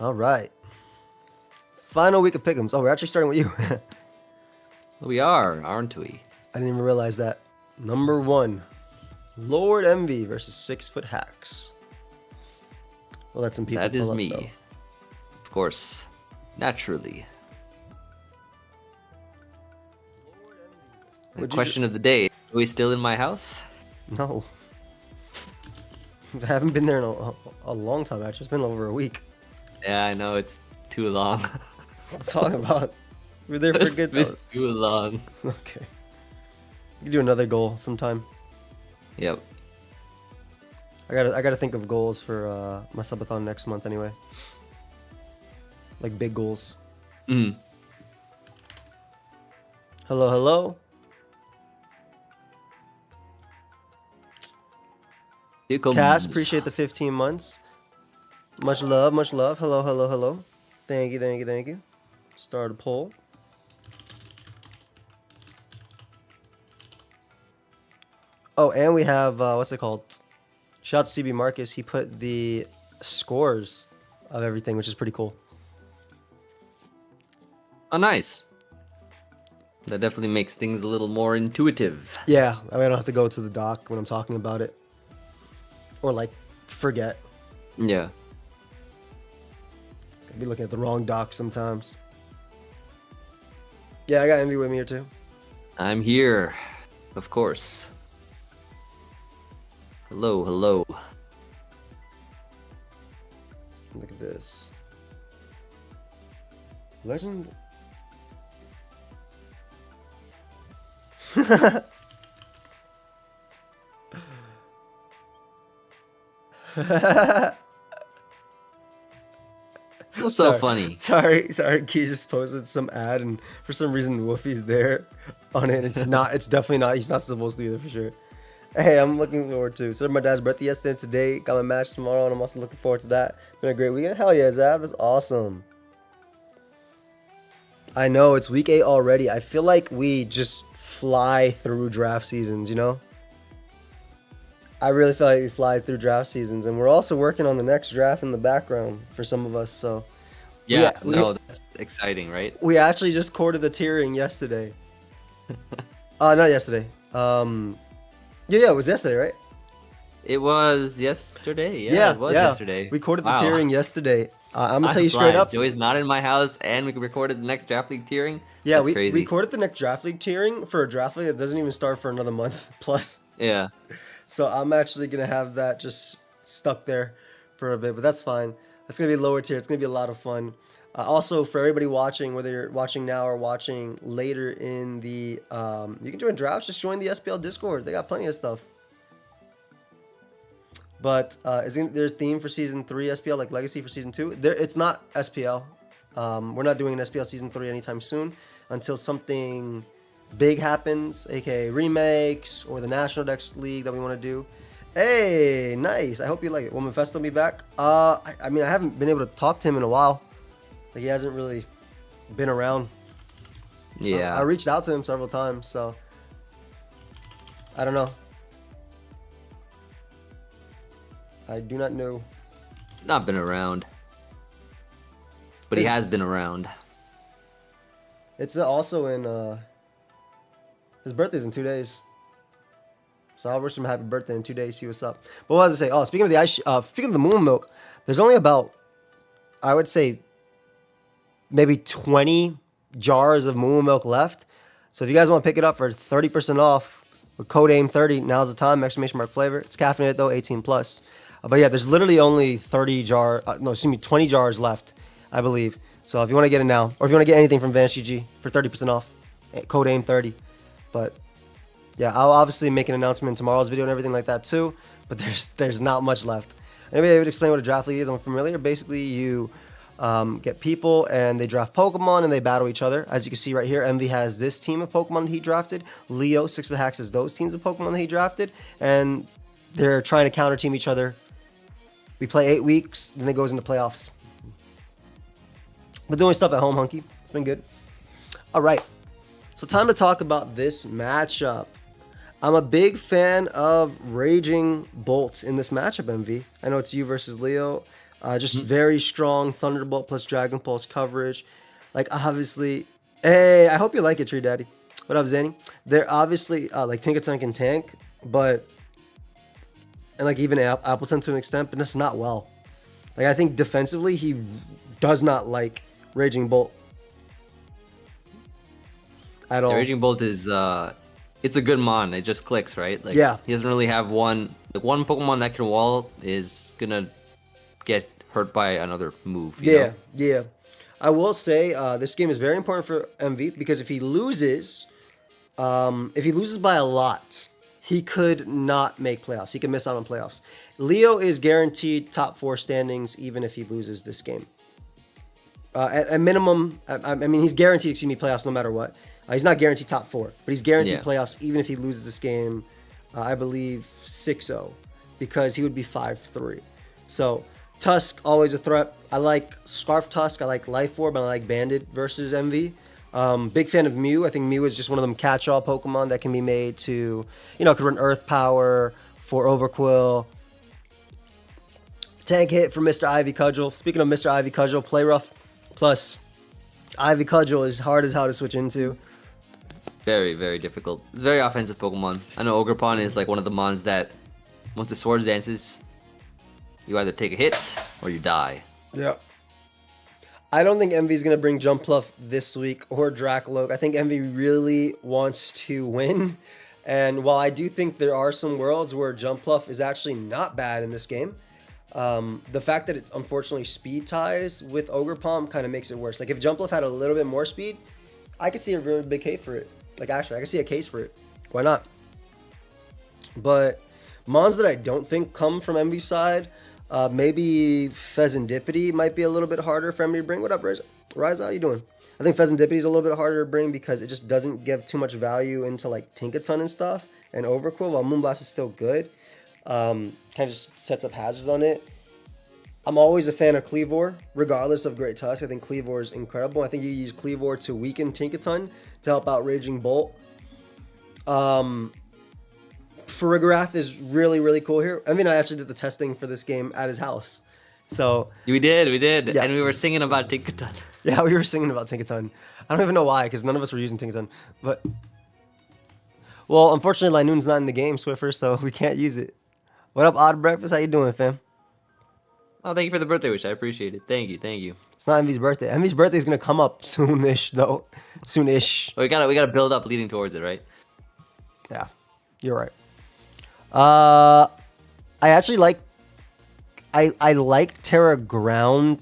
All right. Final week of Pickems. Oh, we're actually starting with you. We are, aren't we? I didn't even realize that. Number 1, Lord Envy versus 6-foot Hacks. We'll let some people That is pull up, me. though. Of course. Naturally. The What'd you question of the day. Are we still in my house? No. I haven't been there in a long time, actually. It's been over a week. Yeah, I know, it's too long. Let's talk about. We're there for good, though. It's too long. Okay. You can do another goal sometime. Yep. I gotta think of goals for my subathon next month anyway. Like big goals. Mm. Hello, hello. Here comes. Cass, appreciate the 15 months. Much love, much love. Hello, hello, hello. Thank you, thank you, thank you. Start a poll. Oh, and we have, what's it called? Shout out to CB Marcus. He put the scores of everything, which is pretty cool. Oh, nice. That definitely makes things a little more intuitive. Yeah, I mean, I don't have to go to the doc when I'm talking about it. Or, like, forget. Yeah. I'd be looking at the wrong doc sometimes. Yeah, I got Envy with me here, too. I'm here. Of course. Hello, hello. Look at this. Legend. What's so funny? Sorry. Key just posted some ad, and for some reason, Wolfie's there on it. It's not. It's definitely not. He's not supposed to be there for sure. Hey, I'm looking forward to. So my dad's birthday yesterday and today. Got my match tomorrow, and I'm also looking forward to that. Been a great weekend. Hell yeah, Zav. That's awesome. I know it's week 8 already. I feel like we just fly through draft seasons. You know. I really feel like we fly through draft seasons, and we're also working on the next draft in the background for some of us. So, Yeah, no, that's exciting, right? we actually just courted the tiering yesterday. Not yesterday. Yeah, it was yesterday, right? It was yesterday. Yeah, it was yesterday. We courted Wow. the tiering yesterday. I'm gonna Time tell you straight flies. up. Joey's not in my house, and we recorded the next draft league tiering. Yeah, That's we crazy. recorded the next draft league tiering for a draft league that doesn't even start for another month plus. Yeah. So I'm actually gonna have that just stuck there for a bit, but that's fine. That's gonna be lower tier. It's gonna be a lot of fun. Also, for everybody watching, whether you're watching now or watching later in the, you can join drafts. Just join the SPL Discord. They got plenty of stuff. But is their theme for season 3 SPL like Legacy for season 2? It's not SPL. We're not doing an SPL season 3 anytime soon until something big happens, aka remakes or the National Dex League that we want to do. Hey, nice. I hope you like it. Will Mephisto be back? I mean, I haven't been able to talk to him in a while. Like, he hasn't really been around. Yeah. I reached out to him several times, so I don't know. I do not know. He's not been around. But he has been around. It's also in his birthday's in 2 days. So I'll wish him a happy birthday in 2 days, see what's up. But what was I say? Oh, speaking of the speaking of the moon milk, there's only about, I would say, maybe 20 jars of moon milk left. So if you guys want to pick it up for 30% off with code AIM30, now's the time, !_ flavor. It's caffeinated though, 18 plus. But yeah, there's literally only 20 jars left, I believe. So if you want to get it now, or if you want to get anything from Vanish GG for 30% off, code AIM30. But yeah, I'll obviously make an announcement in tomorrow's video and everything like that too. But there's not much left. Anybody would explain what a draft league is? I'm familiar. Basically, you get people and they draft Pokemon and they battle each other. As you can see right here, Envy has this team of Pokemon that he drafted. Leo, 6-foot Hacks has those teams of Pokemon that he drafted. And they're trying to counter team each other. We play 8 weeks, then it goes into playoffs. But doing stuff at home, Hunky. It's been good. All right. So time to talk about this matchup. I'm a big fan of Raging Bolt in this matchup, MV. I know it's you versus Leo. Just very strong Thunderbolt plus Dragon Pulse coverage. Like, obviously, hey, I hope you like it, Tree Daddy. What up, Zanny? They're obviously, like, Tinkaton can tank, but, and like even Appleton to an extent, but that's not well. Like, I think defensively, he does not like Raging Bolt at all. The Raging Bolt is it's a good mon. It just clicks, right? Like, Yeah. he doesn't really have one. Like, one Pokemon that can wall is gonna get hurt by another move. You know? Yeah. I will say this game is very important for MV because if he loses by a lot, he could not make playoffs. He could miss out on playoffs. Leo is guaranteed top 4 standings even if he loses this game. At minimum, I mean, he's guaranteed, playoffs no matter what. He's not guaranteed top 4, but he's guaranteed playoffs even if he loses this game, I believe 6-0, because he would be 5-3. So, Tusk, always a threat. I like Scarf Tusk, I like Life Orb, and I like Banded versus MV. Big fan of Mew. I think Mew is just one of them catch-all Pokemon that can be made to, could run Earth Power for Overquill. Tank hit for Mr. Ivy Cudgel. Speaking of Mr. Ivy Cudgel, Play Rough plus Ivy Cudgel is hard as hell to switch into. Very, very difficult. It's a very offensive Pokemon. I know Ogerpon is like one of the mons that once the Swords dances, you either take a hit or you die. Yeah. I don't think MV is going to bring Jumpluff this week or Dracoloak. I think MV really wants to win. And while I do think there are some worlds where Jumpluff is actually not bad in this game, the fact that it's unfortunately speed ties with Ogerpon kind of makes it worse. Like if Jumpluff had a little bit more speed, I could see a really big case for it. Like actually, I could see a case for it. Why not? But mons that I don't think come from MV's side, maybe Pheasantipity might be a little bit harder for MV to bring. What up, Ryza? How you doing? I think Pheasantipity is a little bit harder to bring because it just doesn't give too much value into like Tinkaton and stuff and Overquill, while Moonblast is still good. Kind of just sets up hazards on it. I'm always a fan of Cleavor, regardless of Great Tusk. I think Cleavor is incredible. I think you use Cleavor to weaken Tinkaton to help out Raging Bolt. Farigarath is really, really cool here. I mean, I actually did the testing for this game at his house. So we did. Yeah. And we were singing about Tinkaton. Yeah, we were singing about Tinkaton. I don't even know why, because none of us were using Tinkaton. But, well, unfortunately, Linoon's not in the game, Swiffer, so we can't use it. What up, Odd Breakfast? How you doing, fam? Oh, thank you for the birthday wish. I appreciate it. Thank you. It's not Envy's birthday. Envy's birthday is gonna come up soonish, though. Soonish. We gotta build up leading towards it, right? Yeah, you're right. I actually like. I like Terra Ground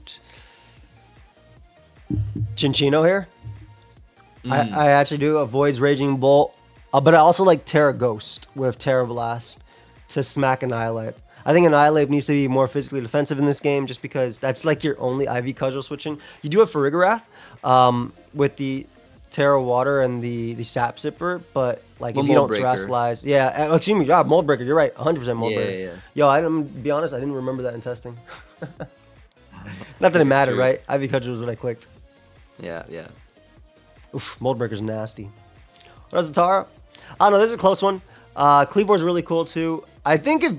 Chinchino here. I actually do. Avoids Raging Bolt, but I also like Terra Ghost with Terra Blast to smack Annihilate. I think Annihilate needs to be more physically defensive in this game just because that's like your only IV cudgel switching. You do have Farigarath with the Terra Water and the Sap Sipper, but like if you don't Terrasilize... Yeah, excuse me, Mold Breaker, you're right, 100% Mold Breaker. Yeah. Yo, I'm to be honest, I didn't remember that in testing. Not that it mattered, right? IV cudgel was what I clicked. Yeah. Oof, Mold Breaker's nasty. What else, Tara? I don't know, this is a close one. Cleavor's really cool too. I think if...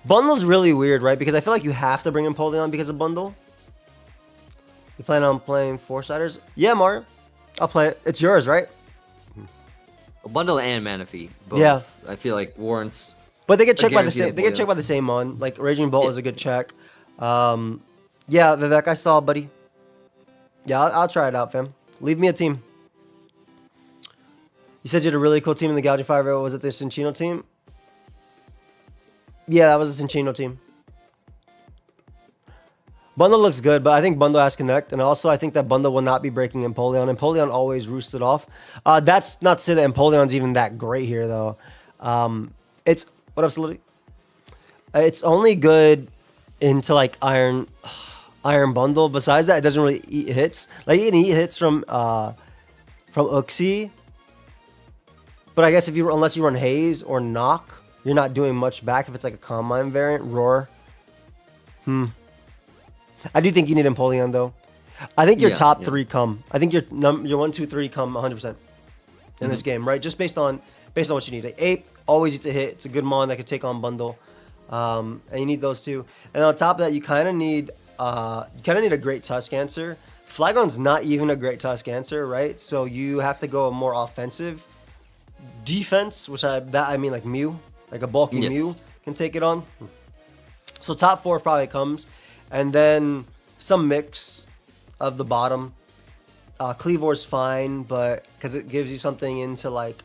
Bundle's really weird, right? Because I feel like you have to bring in Empoleon because of Bundle. You plan on playing 4-siders? Yeah, Mario. I'll play it. It's yours, right? Bundle and Manaphy. Both, yeah. I feel like warrants. But they get checked by the same. They get checked by the same mon. Like Raging Bolt is a good check. Yeah, Vivek, I saw, buddy. Yeah, I'll try it out, fam. Leave me a team. You said you had a really cool team in the Gouging Fire. Was it the Cinchino team? Yeah, that was a Cinchino team. Bundle looks good, but I think Bundle has Connect, and also I think that Bundle will not be breaking Empoleon. Empoleon always roosted off. That's not to say that Empoleon's even that great here, though. It's... What up, Solidity? It's only good into, like, Iron Bundle. Besides that, it doesn't really eat hits. Like, you can eat hits from Uxie, but I guess unless you run Haze or Knock, you're not doing much back if it's like a Combine variant. Roar. I do think you need Empoleon, though. I think your top 3 come. I think your 1, 2, 3 come 100% in this game, right? Just based on what you need. Like, Ape always eats a hit. It's a good mon that could take on Bundle. And you need those two. And on top of that, you kind of need a great Tusk answer. Flygon's not even a great Tusk answer, right? So you have to go a more offensive defense, which I mean like Mew, like a bulky Mew can take it on. So top 4 probably comes, and then some mix of the bottom. Cleavor's fine, but because it gives you something into like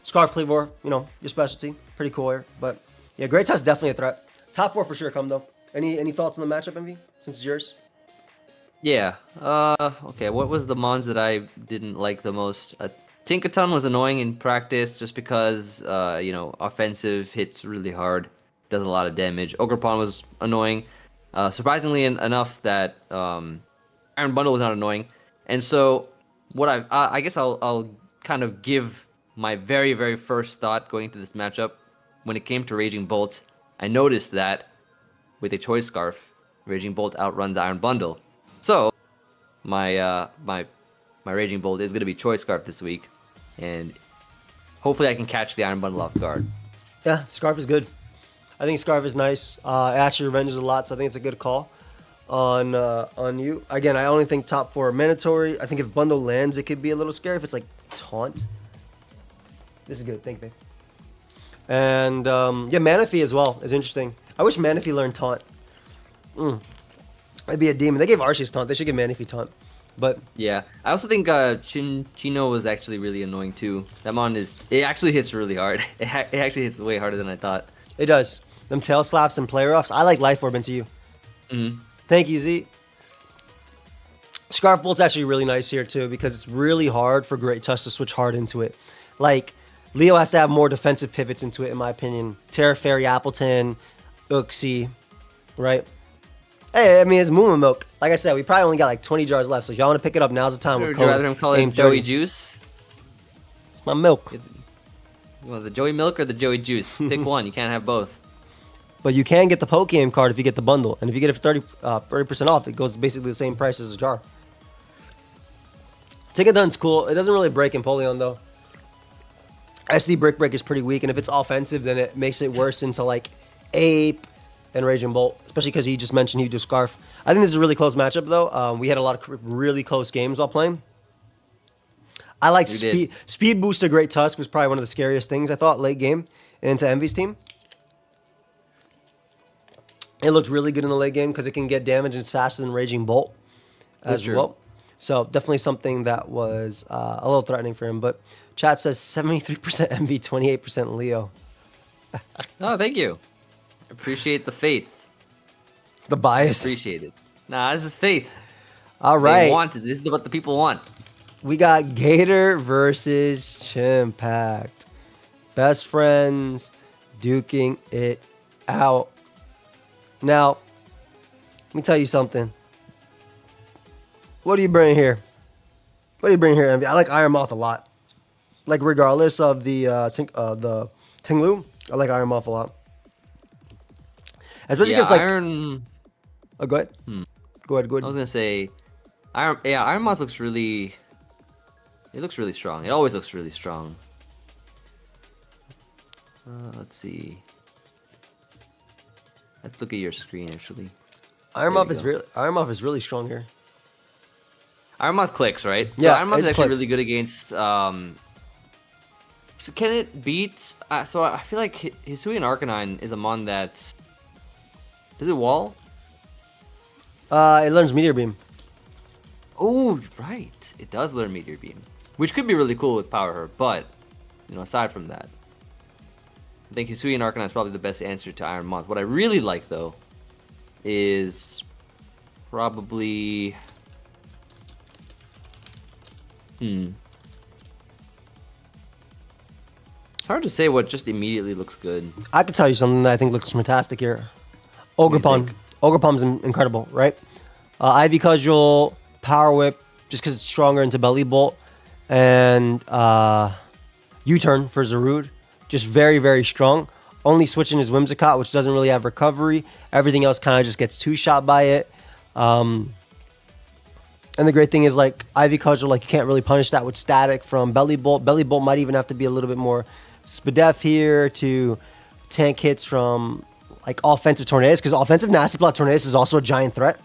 Scarf Cleavor, you know, your specialty, pretty cool here. But yeah, Great Tusk definitely a threat. Top 4 for sure come though. Any thoughts on the matchup, MV? Since it's yours. Yeah. Okay. What was the mons that I didn't like the most? Tinkaton was annoying in practice just because you know, offensive hits really hard, does a lot of damage. Ogerpon was annoying, surprisingly enough that Iron Bundle was not annoying. And so what I guess I'll kind of give my very, very first thought going into this matchup. When it came to Raging Bolt, I noticed that with a Choice Scarf, Raging Bolt outruns Iron Bundle. So my Raging Bolt is going to be Choice Scarf this week, and hopefully I can catch the Iron Bundle off guard. Yeah, Scarf is good. I think Scarf is nice. It actually revenges a lot, so I think it's a good call on you. Again, I only think top 4 are mandatory. I think if Bundle lands, it could be a little scary if it's like Taunt. This is good. Thank you, babe. And yeah, Manaphy as well is interesting. I wish Manaphy learned Taunt. That'd be a demon. They gave Arceus Taunt. They should give Manaphy Taunt. But yeah, I also think Chino was actually really annoying too. That mon it actually hits really hard. It actually hits way harder than I thought. It does. Them tail slaps and play roughs. I like Life Orb into you. Thank you, Z. Scarf Bolt's actually really nice here too because it's really hard for Great Tusk to switch hard into it. Like, Leo has to have more defensive pivots into it, in my opinion. Terra Fairy, Appleton, Uxie, right? Hey, I mean, it's Moo Milk. Like I said, we probably only got like 20 jars left, so if y'all want to pick it up, now's the time. Would you rather him call it Joey Juice? My milk. You want the Joey Milk or the Joey Juice? Pick one. You can't have both. But you can get the Pokeaim card if you get the bundle. And if you get it for 30% off, it goes basically the same price as a jar. Tinkaton's cool. It doesn't really break Empoleon, though. SD Brick Break is pretty weak, and if it's offensive, then it makes it worse into like Ape and Raging Bolt, especially because he just mentioned he'd do Scarf. I think this is a really close matchup, though. We had a lot of really close games while playing. I like speed boost to Great Tusk was probably one of the scariest things I thought late game into Envy's team. It looked really good in the late game because it can get damage and it's faster than Raging Bolt as well. So definitely something that was a little threatening for him. But chat says 73% MV, 28% Leo. Oh, thank you. Appreciate the faith. The bias. Appreciate it. Nah, this is faith. All right. They want it. This is what the people want. We got Gator versus Chimpact. Best friends duking it out. Now, let me tell you something. What do you bring here? What do you bring here, Envy? I like Iron Moth a lot. Like, regardless of the Tinglu, I like Iron Moth a lot. Especially because, like... Iron... Oh, go ahead. Go ahead. I was going to say... Iron Moth looks really... It looks really strong. It always looks really strong. Let's see. Let's look at your screen, actually. Iron Moth is really strong here. Iron Moth clicks, right? Yeah, so Iron Moth is actually clicks. really good against... So can it beat... so I feel like Hisui and Arcanine is a mon that... Does it wall? It learns Meteor Beam. Oh, right. It does learn Meteor Beam. Which could be really cool with Power Herb, but... You know, aside from that... I think Hisui and Arcanine is probably the best answer to Iron Moth. What I really like, though, is... Probably... It's hard to say what just immediately looks good. I could tell you something that I think looks fantastic here. Ogerpon. Ogerpon's incredible, right? Ivy Cudgel, Power Whip, just because it's stronger into Belly Bolt. And U-Turn for Zarude. Just very, very strong. Only switching is Whimsicott, which doesn't really have recovery. Everything else kind of just gets two-shot by it. And the great thing is, like, Ivy Cudgel, like, you can't really punish that with static from Belly Bolt. Belly Bolt might even have to be a little bit more Spadef here to tank hits from like offensive Tornadus, because offensive Nasty Plot Tornadus is also a giant threat.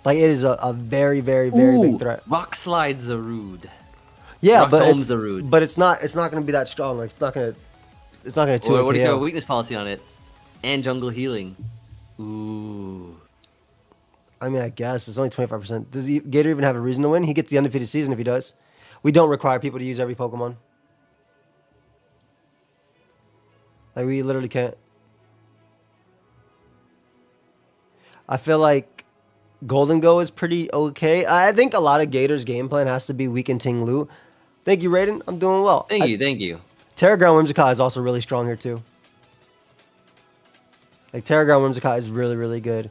Like it is a very, very, very big threat. Rock Slide Zarude. Yeah, Rock but Dome it's, Zarude. but it's not going to be that strong. Like it's not going to 2 What if you have a KO. weakness policy on it? And jungle healing. Ooh. I mean, I guess, but it's only 25%. Does Gator even have a reason to win? He gets the undefeated season if he does. We don't require people to use every Pokemon. Like we literally can't. I feel like Golden Go is pretty okay. I think a lot of Gator's game plan has to be weaken Ting Lu. Thank you, Raiden. I'm doing well. Thank you. Terra Ground Whimsicott is also really strong here too. Like Terra Ground Whimsicott is really, really good.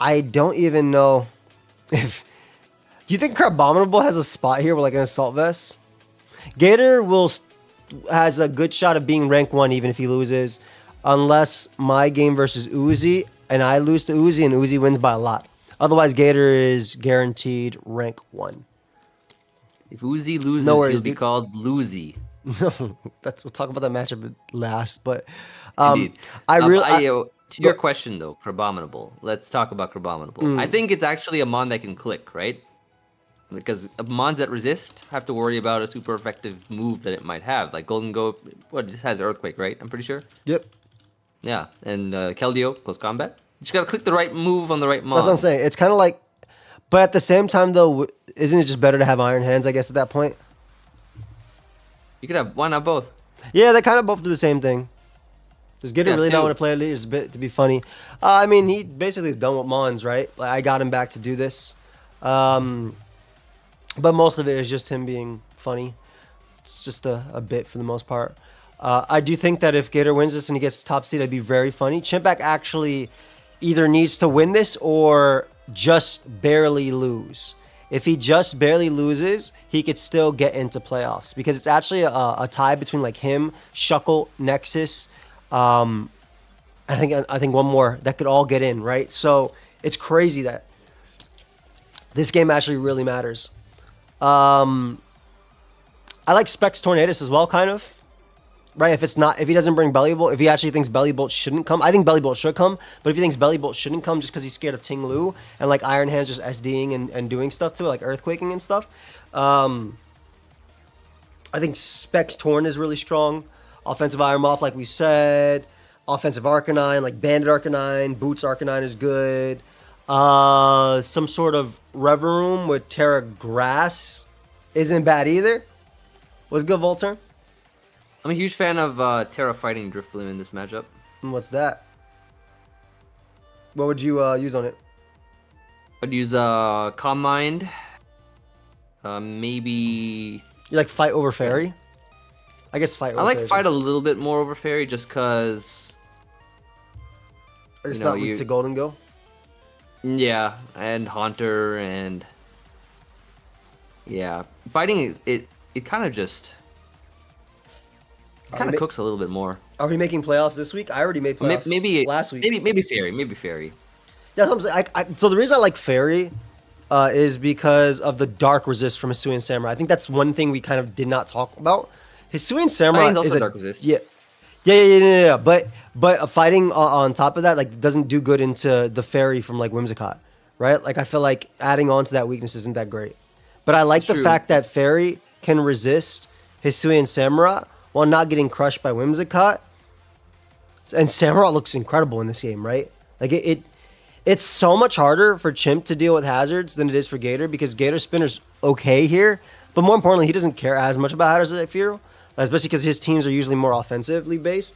I don't even know if... Do you think Crabominable has a spot here with like an Assault Vest? Gator has a good shot of being rank 1 even if he loses. Unless my game versus Uzi and I lose to Uzi and Uzi wins by a lot. Otherwise, Gator is guaranteed rank 1. If Uzi loses, No worries, he'll be dude. called Losey. We'll talk about that matchup last. But Indeed. To your go- question though, Crabominable. Let's talk about Crabominable. Mm. I think it's actually a mon that can click, right? Because mons that resist have to worry about a super effective move that it might have. Like Golden Go, this has Earthquake, right? I'm pretty sure. Yep. Yeah, and Keldeo, close combat. You just gotta click the right move on the right mon. That's what I'm saying. It's kind of like... But at the same time, though, isn't it just better to have Iron Hands, I guess, at that point? You could have, why not both? Yeah, they kind of both do the same thing. Does Gator Yeah, really not two. want to play Elite? It's a bit to be funny. I mean, he basically is done with Mons, right? Like, I got him back to do this. But most of it is just him being funny. It's just a bit for the most part. I do think that if Gator wins this and he gets top seed, that'd be very funny. Chimpact actually either needs to win this or just barely lose. If he just barely loses, he could still get into playoffs because it's actually a tie between like him, Shuckle, Nexus. I think one more that could all get in, right? So it's crazy that this game actually really matters. I like Specs Tornadus as well, kind of. Right, if he doesn't bring Belly Bolt, if he actually thinks Belly Bolt shouldn't come, I think Belly Bolt should come, but if he thinks Belly Bolt shouldn't come just because he's scared of Ting Lu and like Iron Hands just SDing and doing stuff to it, like Earthquaking and stuff, I think Specs Torn is really strong. Offensive Iron Moth, like we said. Offensive Arcanine, like Bandit Arcanine, Boots Arcanine is good. Some sort of Reverum with Terra Grass isn't bad either. What's good, Volturn? I'm a huge fan of Terra fighting Drifloon in this matchup. And what's that? What would you use on it? I'd use Calm Mind. Maybe... You like Fight over Fairy? I guess Fight over I like Fairy. Fight a little bit more over Fairy just because... It's you know, not weak to Golden Go? Yeah, and Haunter and... Yeah. Fighting, it kind of just... Kind of cooks a little bit more. Are we making playoffs this week? I already made playoffs Maybe last week. Maybe Fairy. That's what I'm saying. So the reason I like Fairy is because of the dark resist from Hisuian Samurai. I think that's one thing we kind of did not talk about. Hisuian Samurai Fighting's also is a dark resist. Yeah. But fighting on top of that like doesn't do good into the Fairy from like Whimsicott, right? Like I feel like adding on to that weakness isn't that great. But I like the fact that Fairy can resist Hisuian Samurai while not getting crushed by Whimsicott. And Samurai looks incredible in this game, right? Like it's so much harder for Chimp to deal with hazards than it is for Gator because Gator Spinner's okay here, but more importantly, he doesn't care as much about hazards as I feel, especially because his teams are usually more offensively based.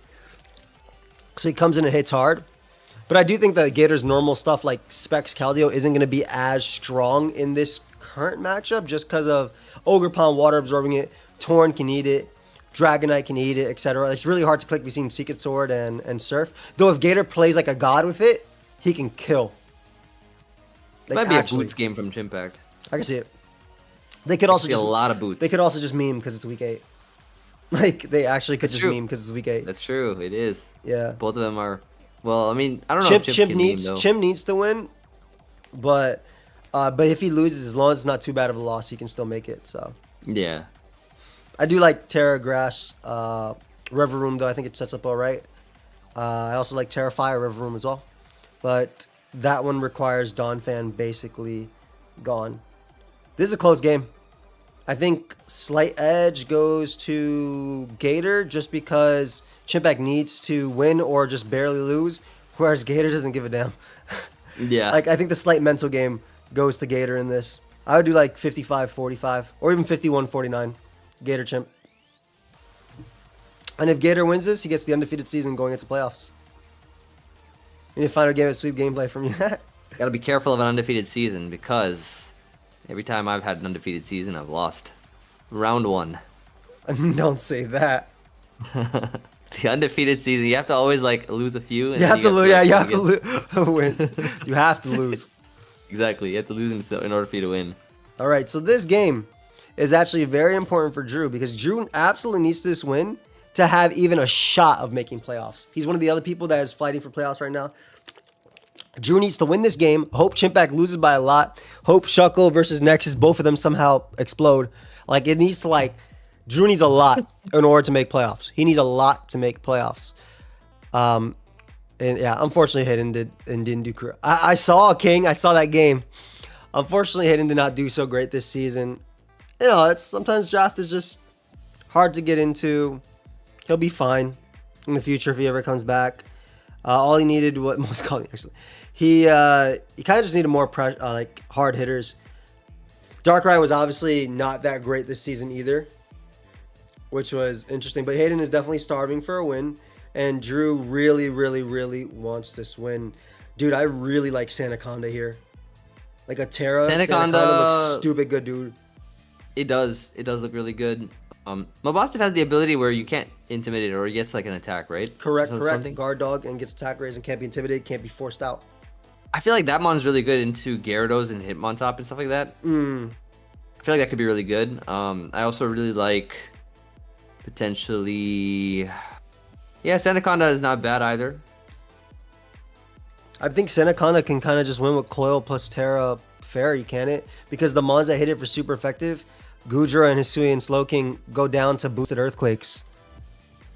So he comes in and hits hard. But I do think that Gator's normal stuff like Specs Keldeo isn't going to be as strong in this current matchup just because of Ogre Palm water absorbing it, Torn can eat it, Dragonite can eat it, etc. It's really hard to click between Secret Sword and Surf. Though if Gator plays like a god with it, he can kill. Like, Might be a Boots game from Chimpact. I can see it. They could also just a lot of Boots. They could also just meme because it's week 8. Like they actually could That's just true. meme because it's week 8. That's true. It is. Yeah. Both of them are. Well, I mean, I don't know if Chimp can meme, though. Chimp needs to win, but if he loses, as long as it's not too bad of a loss, he can still make it. So Yeah. I do like Terra Grass, Reverum though. I think it sets up all right. I also like Terrifier River Room as well. But that one requires Donphan basically gone. This is a close game. I think slight edge goes to Gator just because Chimpact needs to win or just barely lose, whereas Gator doesn't give a damn. Yeah. Like, I think the slight mental game goes to Gator in this. I would do like 55-45 or even 51-49. Gator Chimp. And if Gator wins this, he gets the undefeated season going into playoffs. We need to find a game of sweep gameplay from you. Gotta be careful of an undefeated season because every time I've had an undefeated season, I've lost. Round 1. Don't say that. The undefeated season, you have to always like lose a few. And You have to lose. Yeah, you have to win. win. You have to lose. Exactly, you have to lose in order for you to win. All right, so this game is actually very important for Drew because Drew absolutely needs this win to have even a shot of making playoffs. He's one of the other people that is fighting for playoffs right now. Drew needs to win this game. Hope Chimpact loses by a lot. Hope Shuckle versus Nexus, both of them somehow explode. Like, it needs to, like, Drew needs a lot in order to make playoffs. He needs a lot to make playoffs. And yeah, unfortunately, Hayden didn't do correct. I saw King. I saw that game. Unfortunately, Hayden did not do so great this season. You know, it's sometimes draft is just hard to get into. He'll be fine in the future if he ever comes back. All he needed, what most calling actually, he kind of just needed more like hard hitters. Darkrai was obviously not that great this season either, which was interesting. But Hayden is definitely starving for a win, and Drew really, really, really wants this win. Dude, I really like Sandaconda here. Like a Terra, Sandaconda looks stupid good, dude. It does. It does look really good. Mabostif has the ability where you can't intimidate it or he gets like an attack, right? Correct. Guard dog and gets attack raise and can't be intimidated, can't be forced out. I feel like that mon's really good into Gyarados and Hitmontop and stuff like that. I feel like that could be really good. I also really like potentially... Yeah, Sandaconda is not bad either. I think Sandaconda can kind of just win with Coil plus Terra Fairy, can it? Because the mons that hit it for super effective, Gudra and Hisui and Slowking go down to boosted Earthquakes.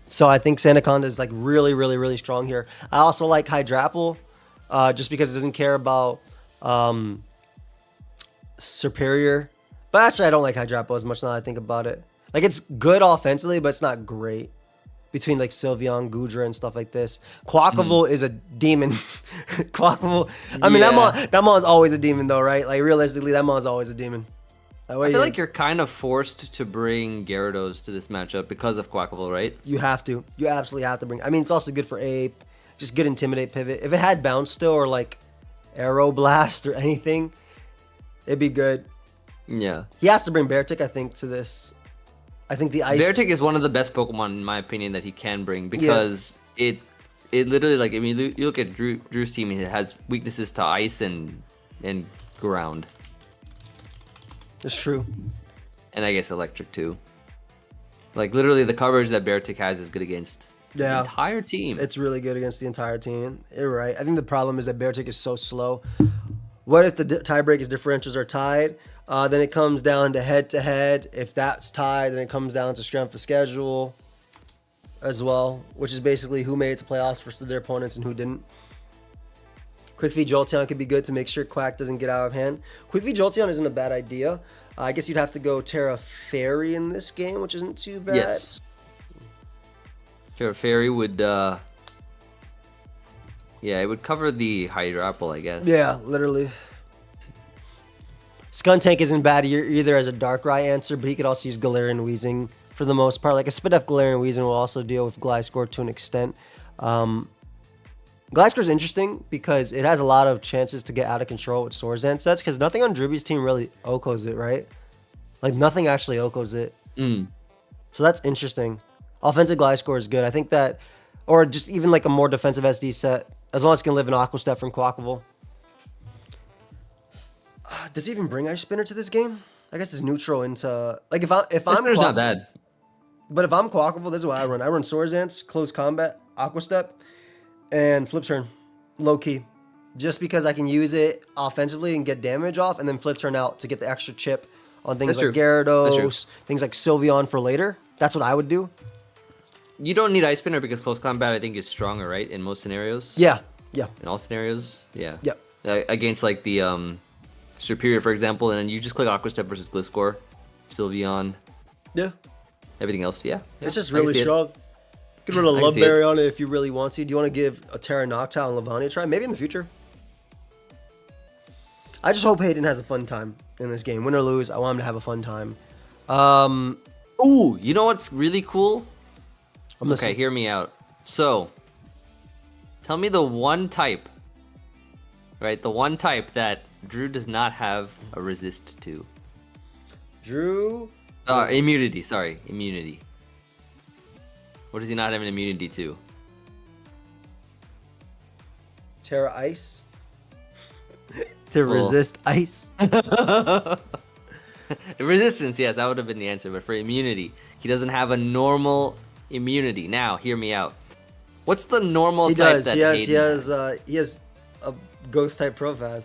So I think Sandaconda is like really, really, really strong here. I also like Hydrapple, just because it doesn't care about Superior. But actually, I don't like Hydrapple as much now that I think about it. Like, it's good offensively, but it's not great. Between like Sylveon, Gudra, and stuff like this. Quackable is a demon. Quackable. I mean, that mon is always a demon though, right? Like, realistically, that mon is always a demon. I feel like you're kind of forced to bring Gyarados to this matchup because of Quackable, right? You have to. You absolutely have to bring. I mean, it's also good for Ape. Just good Intimidate pivot. If it had Bounce still or like Aero Blast or anything, it'd be good. Yeah. He has to bring Beartic, I think, to this. I think the Ice... Beartic is one of the best Pokemon, in my opinion, that he can bring because it literally, like, I mean, you look at Drew's team, it has weaknesses to Ice and Ground. It's true. And I guess Electric, too. Like, literally, the coverage that Beartic has is good against the entire team. It's really good against the entire team. You're right. I think the problem is that Beartic is so slow. What if the tiebreakers differentials are tied? Then it comes down to head-to-head. If that's tied, then it comes down to strength of schedule as well, which is basically who made it to playoffs versus their opponents and who didn't. Quick Feed Jolteon could be good to make sure Quack doesn't get out of hand. Quick Feed Jolteon isn't a bad idea. I guess you'd have to go Terra Fairy in this game, which isn't too bad. Yes. Terra Fairy would, yeah, it would cover the Hydrapple, I guess. Yeah, literally. Skuntank isn't bad either as a Darkrai answer, but he could also use Galarian Weezing for the most part. Like a Spit F Galarian Weezing will also deal with Gliscor to an extent. Gliscor is interesting because it has a lot of chances to get out of control with Swordsdance sets because nothing on Drewby's team really Okos it, right? Like nothing actually Okos it. So that's interesting. Offensive Gliscor is good. I think that, or just even like a more defensive SD set, as long as it can live an Aqua Step from Quackable. Does he even bring Ice Spinner to this game? I guess it's neutral into like if I'm Spinner's not bad. But if I'm Quackable, this is what I run. I run Swords Dance, Close Combat, Aqua Step, and Flip Turn, low key, just because I can use it offensively and get damage off, and then Flip Turn out to get the extra chip on things like Gyarados, things like Sylveon for later. That's what I would do. You don't need Ice Spinner because close combat, I think, is stronger, right? In most scenarios. Yeah, yeah, In all scenarios, yeah. yeah. Against like the Superior, for example, and then you just click Aqua Step versus Gliscor, Sylveon, Yeah. everything else. Yeah. It's just I can really see it. strong. Could put a I can Love see it. Berry on it if you really want to. Do you want to give a Terra Noctowl and Lavania a try? Maybe in the future. I just hope Hayden has a fun time in this game. Win or lose, I want him to have a fun time. Ooh, you know what's really cool? I'm Okay, listening. hear me out. So, tell me the one type, right? The one type that Drew does not have a resist to. Drew. Immunity, sorry. Immunity. What does he not have an immunity to? Terra Ice. To Well- resist ice. Resistance, yes, that would have been the answer. But for immunity, he doesn't have a normal immunity. Now, hear me out. What's the normal He type does. that He Hayden has a ghost type Profaz.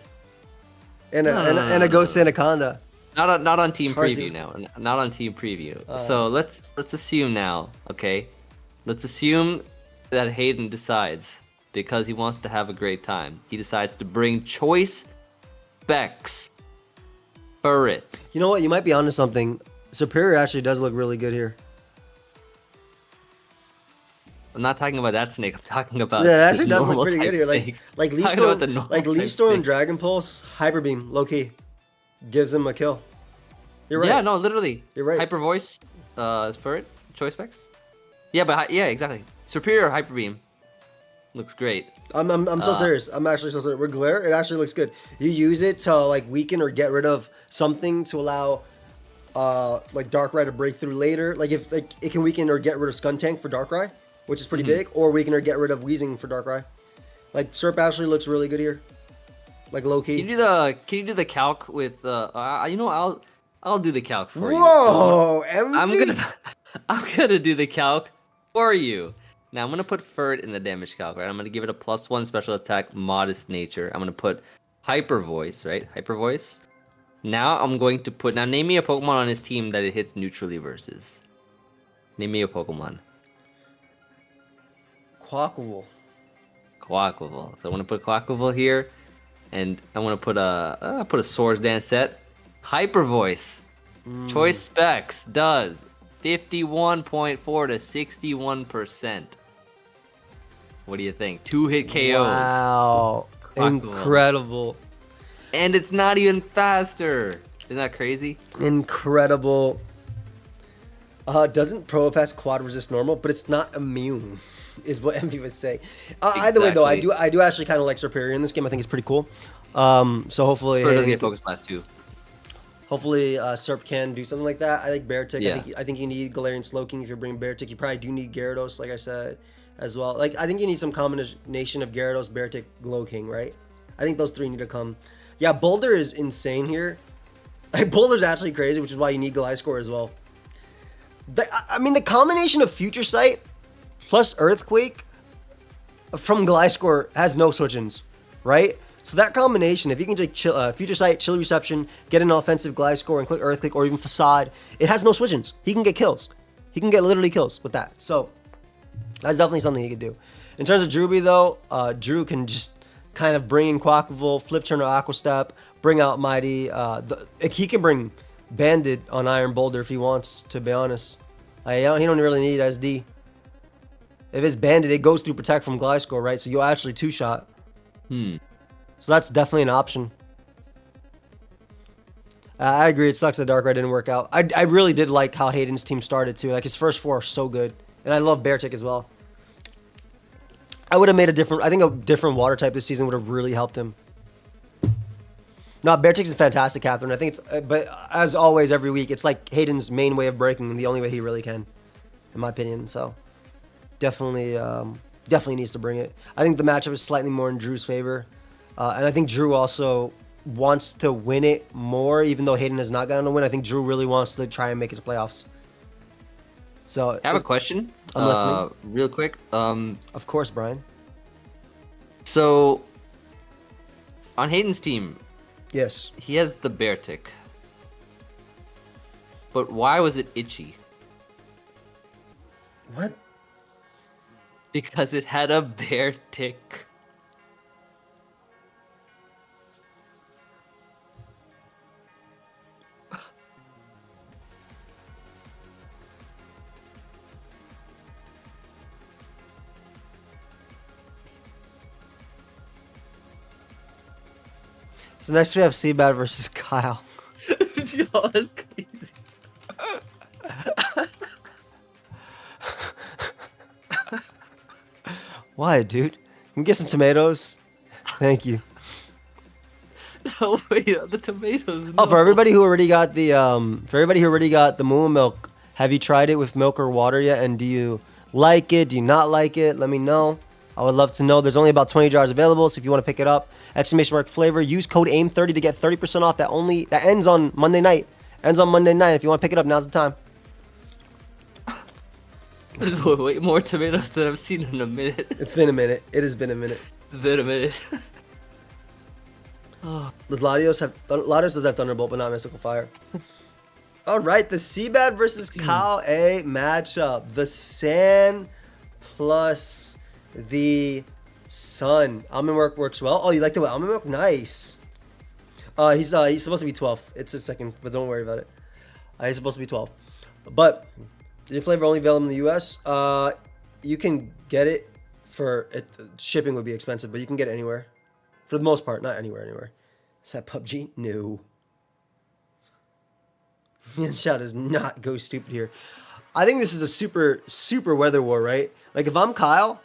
And No, no, a no, ghost no. anaconda. Not on team Tarsius. preview now. Not on team preview. So let's assume now, okay? Let's assume that Hayden decides because he wants to have a great time. He decides to bring choice specs for it. You know what? You might be onto something. Superior actually does look really good here. I'm not talking about that snake. I'm talking about Yeah, it actually the does look normal pretty type good here. snake. Like Leaf Talking about Storm, the normal like Leaf type Storm, snake. Dragon Pulse, Hyper Beam, low key, gives him a kill. You're right. Yeah, no, literally. You're right. Hyper voice, for it. Choice specs. Yeah, but yeah, exactly. Superior hyper beam looks great. I'm so serious. I'm actually so serious. With Glare, it actually looks good. You use it to like weaken or get rid of something to allow like Darkrai to break through later. Like if like it can weaken or get rid of Skuntank for Darkrai, which is pretty big, or weaken or get rid of Weezing for Darkrai. Like Serp actually looks really good here. Like low key. Can you do the calc with you know I'll do the calc for you. Whoa, So I'm gonna do the calc for you. Now I'm gonna put Furt in the damage calc, right? I'm gonna give it a +1 special attack, modest nature. I'm gonna put Hyper Voice, right? Hyper Voice. Now I'm going to put name me a Pokemon on his team that it hits neutrally versus. Name me a Pokemon. Quackable. Quackable. So I'm gonna put Quackable here, and I'm gonna put a Swords Dance set. Hyper Voice. Choice specs does 51.4 to 61%. What do you think? 2-hit KOs. Wow, Quackable. incredible. And it's not even faster. Isn't that crazy? Incredible. Doesn't Probopass quad resist normal, but it's not immune, is what Envy was saying. Either way, though, I do actually kind of like Superior in this game. I think it's pretty cool. So hopefully, Furt doesn't get Focus Blast too. hopefully Serp can do something like that. I like Beartic. Yeah. I think you need Galarian Slowking if you're bringing Beartic. You probably do need Gyarados, like I said, as well. Like I think you need some combination of Gyarados, Beartic, Glowking, right? I think those three need to come. Yeah, Boulder is insane here. Like, Boulder's actually crazy, which is why you need Gliscor as well. I mean, the combination of Future Sight plus Earthquake from Gliscor has no switch-ins, right? So that combination, if you can just Future Sight, Chill Reception, get an offensive Gliscor and click Earthquake or even Facade, it has no switch-ins. He can get kills. He can get literally kills with that. So that's definitely something he could do. In terms of Drewby, though, Drew can just kind of bring in Quackable, Flip Turn or Aqua Step, bring out Mighty. He can bring Bandit on Iron Boulder if he wants, to be honest. He don't really need SD. If it's Bandit, it goes through Protect from Gliscor, right? So you'll actually two-shot. So that's definitely an option. I agree. It sucks that Darkrai didn't work out. I really did like how Hayden's team started, too. Like, his first four are so good. And I love Beartic as well. I would have made a different water type this season would have really helped him. No, Beartic's fantastic, Catherine. I think it's, but as always, every week, it's like Hayden's main way of breaking and the only way he really can, in my opinion. So, definitely needs to bring it. I think the matchup is slightly more in Drew's favor. And I think Drew also wants to win it more, even though Hayden has not gotten a win. I think Drew really wants to try and make his playoffs. So, I have a question. I'm listening. Real quick. Of course, Brian. So, on Hayden's team, Yes. he has the Beartic. But why was it itchy? What? Because it had a bear tick. So next we have Seabad versus Kyle. Yo, that's crazy. Why, dude? Can we get some tomatoes? Thank you. Oh wait, the tomatoes. Oh, No. for everybody who already got the moo milk, have you tried it with milk or water yet? And do you like it? Do you not like it? Let me know. I would love to know. There's only about 20 jars available, so if you want to pick it up, exclamation mark flavor, use code AIM30 to get 30% off. That ends on Monday night. Ends on Monday night. If you want to pick it up, now's the time. There's way more tomatoes than I've seen in a minute. It's been a minute. It has been a minute. It's been a minute. Does Latios does have Thunderbolt, but not Mystical Fire. All right, the Seabad versus Kyle A matchup. The Sand plus the Sun. Almond Milk works well. Oh, you like the Almond Milk? Nice. He's supposed to be 12. It's his second, but don't worry about it. He's supposed to be 12. But the flavor only available in the U.S. You can get it for it. Shipping would be expensive, but you can get it anywhere. For the most part, not anywhere. Is that PUBG? No. Man, Shot does not go stupid here. I think this is a super weather war, right? Like if I'm Kyle,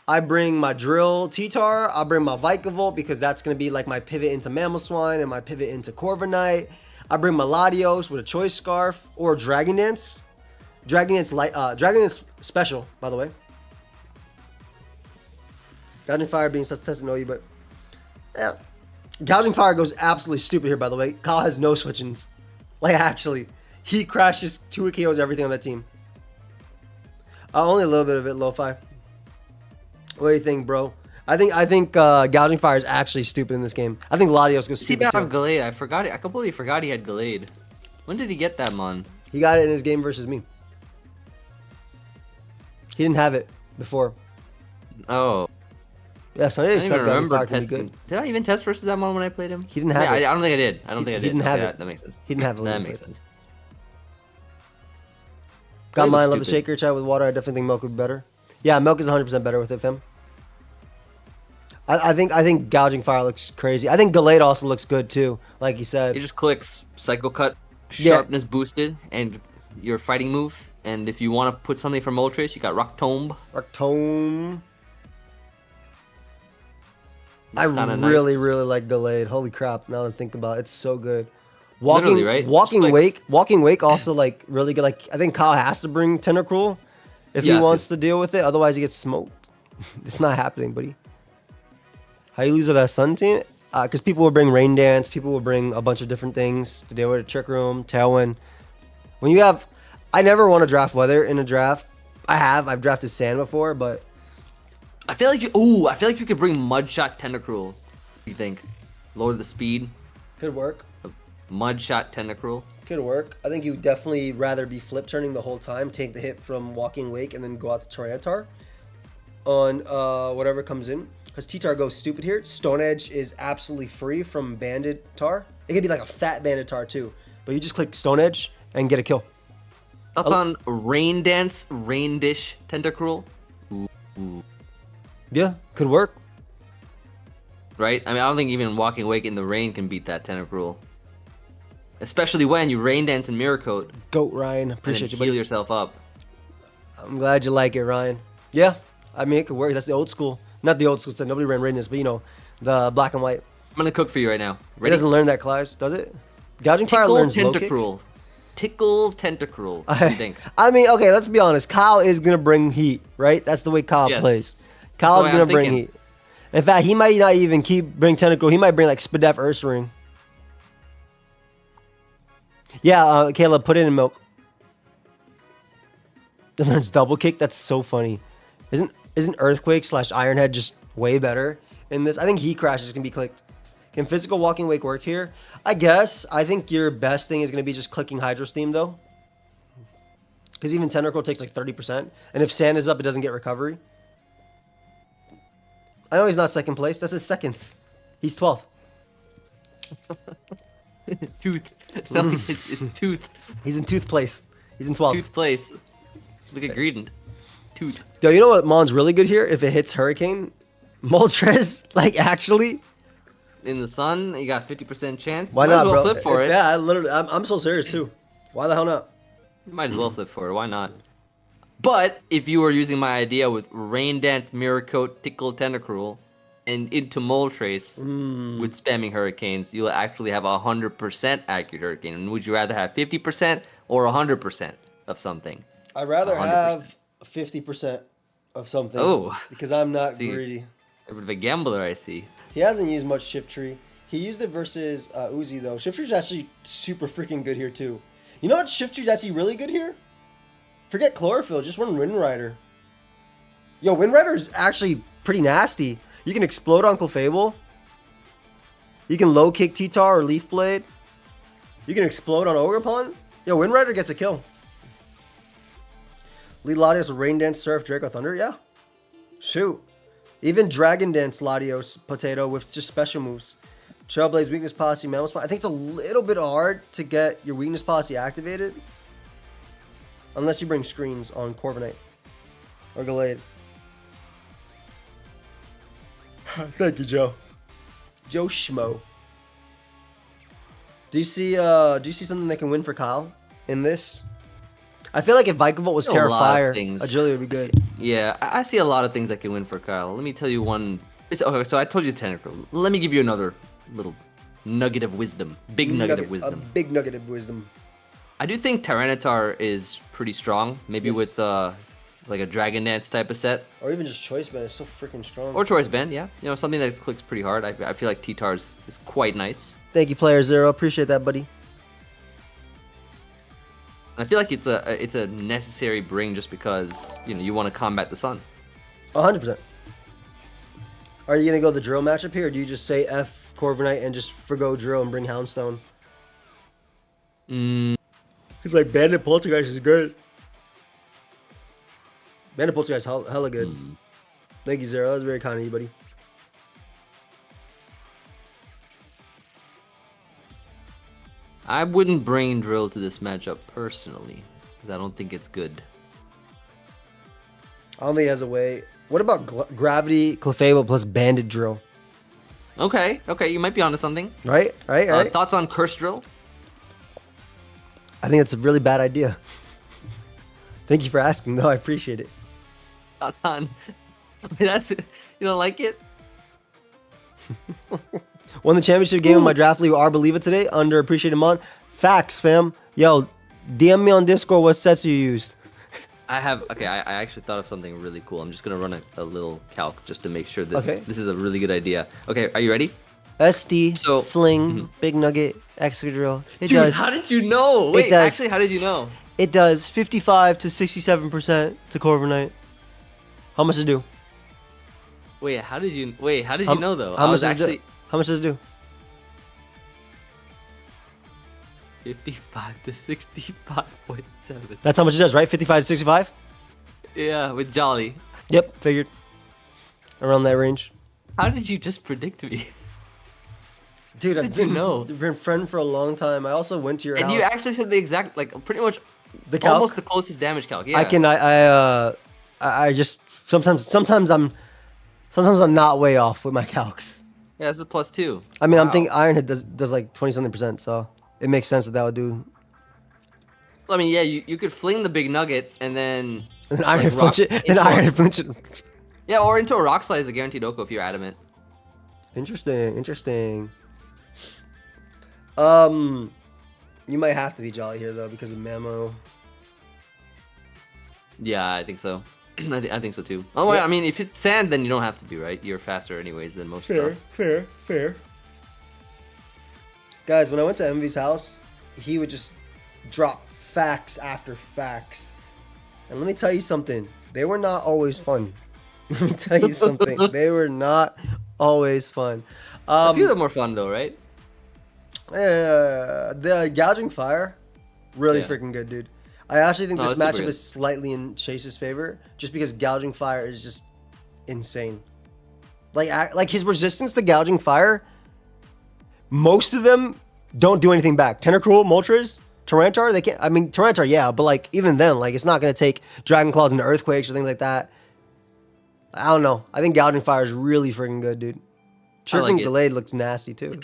I bring my Drill T-Tar, I bring my Vikavolt because that's going to be like my pivot into Mamoswine and my pivot into Corviknight. I bring my Latios with a Choice Scarf or Dragon Dance. Dragon Dance special, by the way. Gouging Fire being such a test to know you, but yeah. Gouging Fire goes absolutely stupid here, by the way. Kyle has no switch-ins. Like, actually. He crashes 2 KOs everything on that team. Only a little bit of it, Lo-Fi. What do you think, bro? I think Gouging Fire is actually stupid in this game. I think Latios goes stupid Seabad too. of Gallade. I forgot it. I completely forgot he had Gallade. When did he get that, Mon? He got it in his game versus me. He didn't have it before. Oh. Yeah, so I I don't even Gouging remember Fire can be testing. good. Did I even test versus that Mon when I played him? He didn't have it. I don't think I did. I don't think I did. He didn't have Okay, it. That makes sense. He didn't have it. when That he makes played. sense. Got Really mine. Love the stupid. shaker chat with water. I definitely think milk would be better. Yeah, milk is 100% better with it, fam. I think Gouging Fire looks crazy. I think Gallade also looks good too, like you said. It just clicks Psycho Cut, Yeah. sharpness boosted, and your fighting move. And if you want to put something from Moltres, you got Rock Tomb. Arctome. I It's kinda really nice. like Gallade. Holy crap! Now that I think about it, it's so good. Literally, right? Walking Just Wake. Walking Wake also like really good. Like I think Kyle has to bring Tentacruel if You he have wants to. to deal with it. Otherwise, he gets smoked. It's not happening, buddy. How you lose with that Sun team? Because people will bring Rain Dance. People will bring a bunch of different things to deal with. Trick Room, Tailwind. When you have, I never want to draft weather in a draft. I've drafted Sand before, but I feel like you could bring Mudshot Tentacruel. What do you think? Lower the speed. could work. Mudshot Tentacruel. Could work. I think you would definitely rather be flip turning the whole time, take the hit from Walking Wake, and then go out to Tyranitar on whatever comes in. Because T-Tar goes stupid here. Stone Edge is absolutely free from Banded Tar. It could be like a fat Banded Tar too. But you just click Stone Edge and get a kill. Thoughts on Rain Dance, Rain Dish Tentacruel? Yeah, could work. Right? I mean, I don't think even Walking Awake in the rain can beat that Tentacruel. Especially when you Rain Dance and Mirror Coat Goat Ryan. and Appreciate then you, heal buddy. yourself up. I'm glad you like it, Ryan. Yeah, I mean, it could work. That's the old school. Not the old school set. Nobody ran Radiance, but you know, the black and white. I'm gonna cook for you right now. It Ready? doesn't learn that class, does it? Gouging Fire Tickle learns low kick. Tentacruel. Tickle Tentacruel. What do you think? I mean, okay, let's be honest. Kyle is going to bring heat, right? That's the way Kyle Yes. plays. That's Kyle's the way going I'm to bring thinking. heat. In fact, he might not even bring Tentacle. He might bring like Spadef Ursaring. Yeah, Caleb, put it in milk. It learns double kick. That's so funny. Isn't Earthquake / Ironhead just way better in this? I think Heat Crashes can be clicked. Can Physical Walking Wake work here? I guess. I think your best thing is going to be just clicking Hydro Steam though. Because even Tentacruel takes like 30%. And if Sand is up, it doesn't get recovery. I know he's not second place. That's his second. He's 12th. Tooth. No, it's tooth. He's in tooth place. He's in 12th. Tooth place. Look at Greedent. Tooth. Yo, you know what Mon's really good here? If it hits Hurricane, Moltres, like actually. In the sun, you got 50% chance. Why Might not, as well bro? flip for it. Yeah, I'm so serious too. Why the hell not? You might as well flip for it. Why not? But if you were using my idea with Rain Dance, Mirror Coat, Tickle, Tentacruel, and into Moltres with spamming Hurricanes, you'll actually have 100% accurate Hurricane. And would you rather have 50% or 100% of something? I'd rather 100%. have 50% of something. Oh. Because I'm not See. greedy. A bit of a gambler, I see. He hasn't used much Shift Tree. He used it versus Uzi though. Shift Tree's actually super freaking good here too. You know what Shift Tree's actually really good here? Forget Chlorophyll, just run Wind Rider. Yo, Wind Rider is actually pretty nasty. You can explode on Clefable. You can low kick T-Tar or Leaf Blade. You can explode on Ogerpon. Yo, Wind Rider gets a kill. Lead Latios with Rain Dance, Surf, Draco Thunder. Yeah. Shoot. Even Dragon Dance Latios Potato with just special moves. Trailblaze, Weakness Posse, Mammal Spot. I think it's a little bit hard to get your Weakness Posse activated. Unless you bring screens on Corviknight or Gallade. Thank you, Joe. Joe Schmo. Do you see something that can win for Kyle in this? I feel like if Vikavolt was Terra Fire, Agility would be good. Yeah, I see a lot of things that can win for Kyle. Let me tell you one. Okay, so I told you Tentacruel. Let me give you another little nugget of wisdom. Big nugget of wisdom. A big nugget of wisdom. I do think Tyranitar is pretty strong. Maybe Yes. with like a Dragon Dance type of set. Or even just Choice Band is so freaking strong. Or Choice Band, yeah. You know, something that clicks pretty hard. I feel like T-Tar's is quite nice. Thank you, Player Zero. Appreciate that, buddy. I feel like it's a necessary bring just because, you know, you want to combat the sun. 100%. Are you going to go the Drill matchup here, or do you just say F Corviknight and just forgo Drill and bring Houndstone? He's like, Bandit Poltergeist is good. Bandit Poltergeist hella good. Thank you, Zero. That was very kind of you, buddy. I wouldn't bring Drill to this matchup personally, because I don't think it's good. I don't think he has a way. What about Gravity, Clefable plus Bandit Drill? Okay, you might be onto something. Right? Thoughts on Curse Drill? I think that's a really bad idea. Thank you for asking, though. I appreciate it. Thoughts on... That's it. You don't like it? Won the championship game of my draft league with Arbeliva today. Underappreciated Mon. Facts, fam. Yo, DM me on Discord what sets you used. I actually thought of something really cool. I'm just gonna run a little calc just to make sure this is a really good idea. Okay, are you ready? SD, So- Fling, Big Nugget, Excadrill. It Dude, does. how did you know? Wait, does. actually, how did you know? It does 55 to 67% to Corviknight. How much does it do? Wait, how did you know though? How I much was does it do? actually How much does it do? 55 to 65.7. That's how much it does, right? 55 to 65? Yeah, with Jolly. Yep, figured. Around that range. How did you just predict me? Dude, I've did you know? been friend for a long time. I also went to your And house. you actually said the exact, like, pretty much the calc? almost the closest damage calc. Yeah. I just sometimes I'm not way off with my calcs. Yeah, that's a +2. I mean, I'm Wow. thinking Ironhead does like 20-something%, so it makes sense that would do. I mean, yeah, you could fling the big nugget and then And then Ironhead rock flinch it. And into a- Ironhead flinch it. yeah, or into a rock slide is a guaranteed Oko if you're adamant. Interesting. You might have to be Jolly here though because of Mamo. Yeah, I think so. I think so too. Oh, Yeah. I mean, if it's sand, then you don't have to be, right? You're faster anyways than most stuff. Fair. Guys, when I went to MV's house, he would just drop facts after facts. And let me tell you something. They were not always fun. Let me tell you something. They were not always fun. A few of them were fun though, right? The Gouging Fire, really Yeah. freaking good, dude. I actually think No, this it's super matchup good. is slightly in Chase's favor, just because Gouging Fire is just insane. Like his resistance to gouging fire, most of them don't do anything back. Tentacruel, Moltres, Tyranitar, they can't. I mean, Tyranitar, yeah, but like even then, like it's not gonna take Dragon Claws into Earthquakes or things like that. I don't know. I think gouging fire is really freaking good, dude. Trick Room Delayed looks nasty too,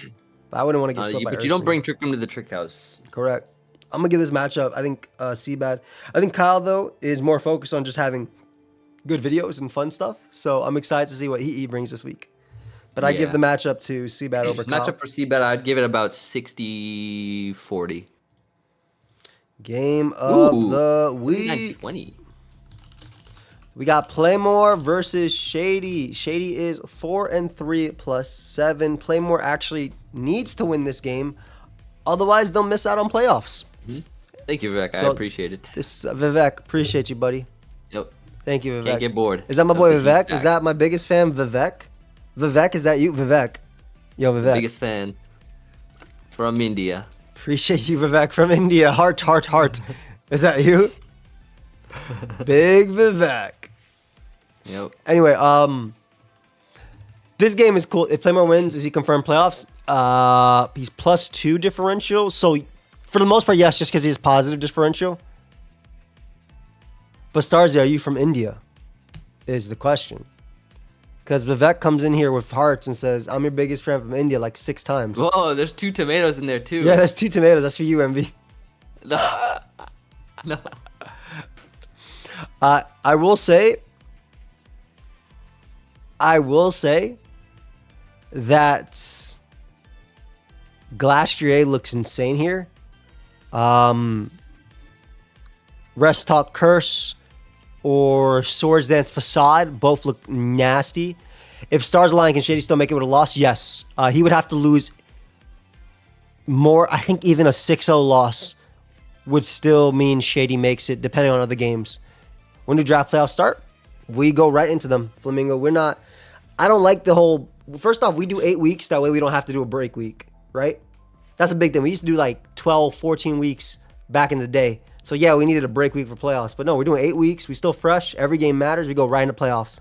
but I wouldn't want to get swept by. But you don't bring Trick Room to the Trick House. Correct. I'm gonna give this matchup. I think Seabad. I think Kyle though is more focused on just having good videos and fun stuff. So I'm excited to see what he brings this week. But I give the matchup to Seabad over Kyle. Matchup for Seabad, I'd give it about 60-40. Game of the week. 20. We got Playmore versus Shady. Shady is 4-3 +7. Playmore actually needs to win this game. Otherwise, they'll miss out on playoffs. Thank you, Vivek. I appreciate it. This Vivek, appreciate you, buddy. Yep. Thank you, Vivek. Can't get bored. Is that my boy Vivek? Is that my biggest fan, Vivek? Vivek, is that you? Vivek. Yo, Vivek. Biggest fan from India. Appreciate you, Vivek, from India. Heart, heart, heart. Is that you? Big Vivek. Yep. Anyway, this game is cool. If Playmore wins, is he confirmed playoffs? He's +2 differential. So, for the most part, yes, just because he has positive differential. But Starzy, are you from India? Is the question. Because Vivek comes in here with hearts and says, I'm your biggest fan from India like 6 times. Whoa, there's 2 tomatoes in there too. Yeah, there's 2 tomatoes. That's for you, MV. No. No. I will say that Glastrier looks insane here. Rest Talk Curse or Swords Dance Facade both look nasty. If Stars Align, can Shady still make it with a loss? Yes. He would have to lose more. I think even a 6-0 loss would still mean Shady makes it, depending on other games. When do draft playoffs start? We go right into them. Flamingo, I don't like the whole... First off, we do 8 weeks. That way we don't have to do a break week, right? That's a big thing. We used to do like 12, 14 weeks back in the day. So yeah, we needed a break week for playoffs. But no, we're doing 8 weeks. We still fresh. Every game matters. We go right into playoffs.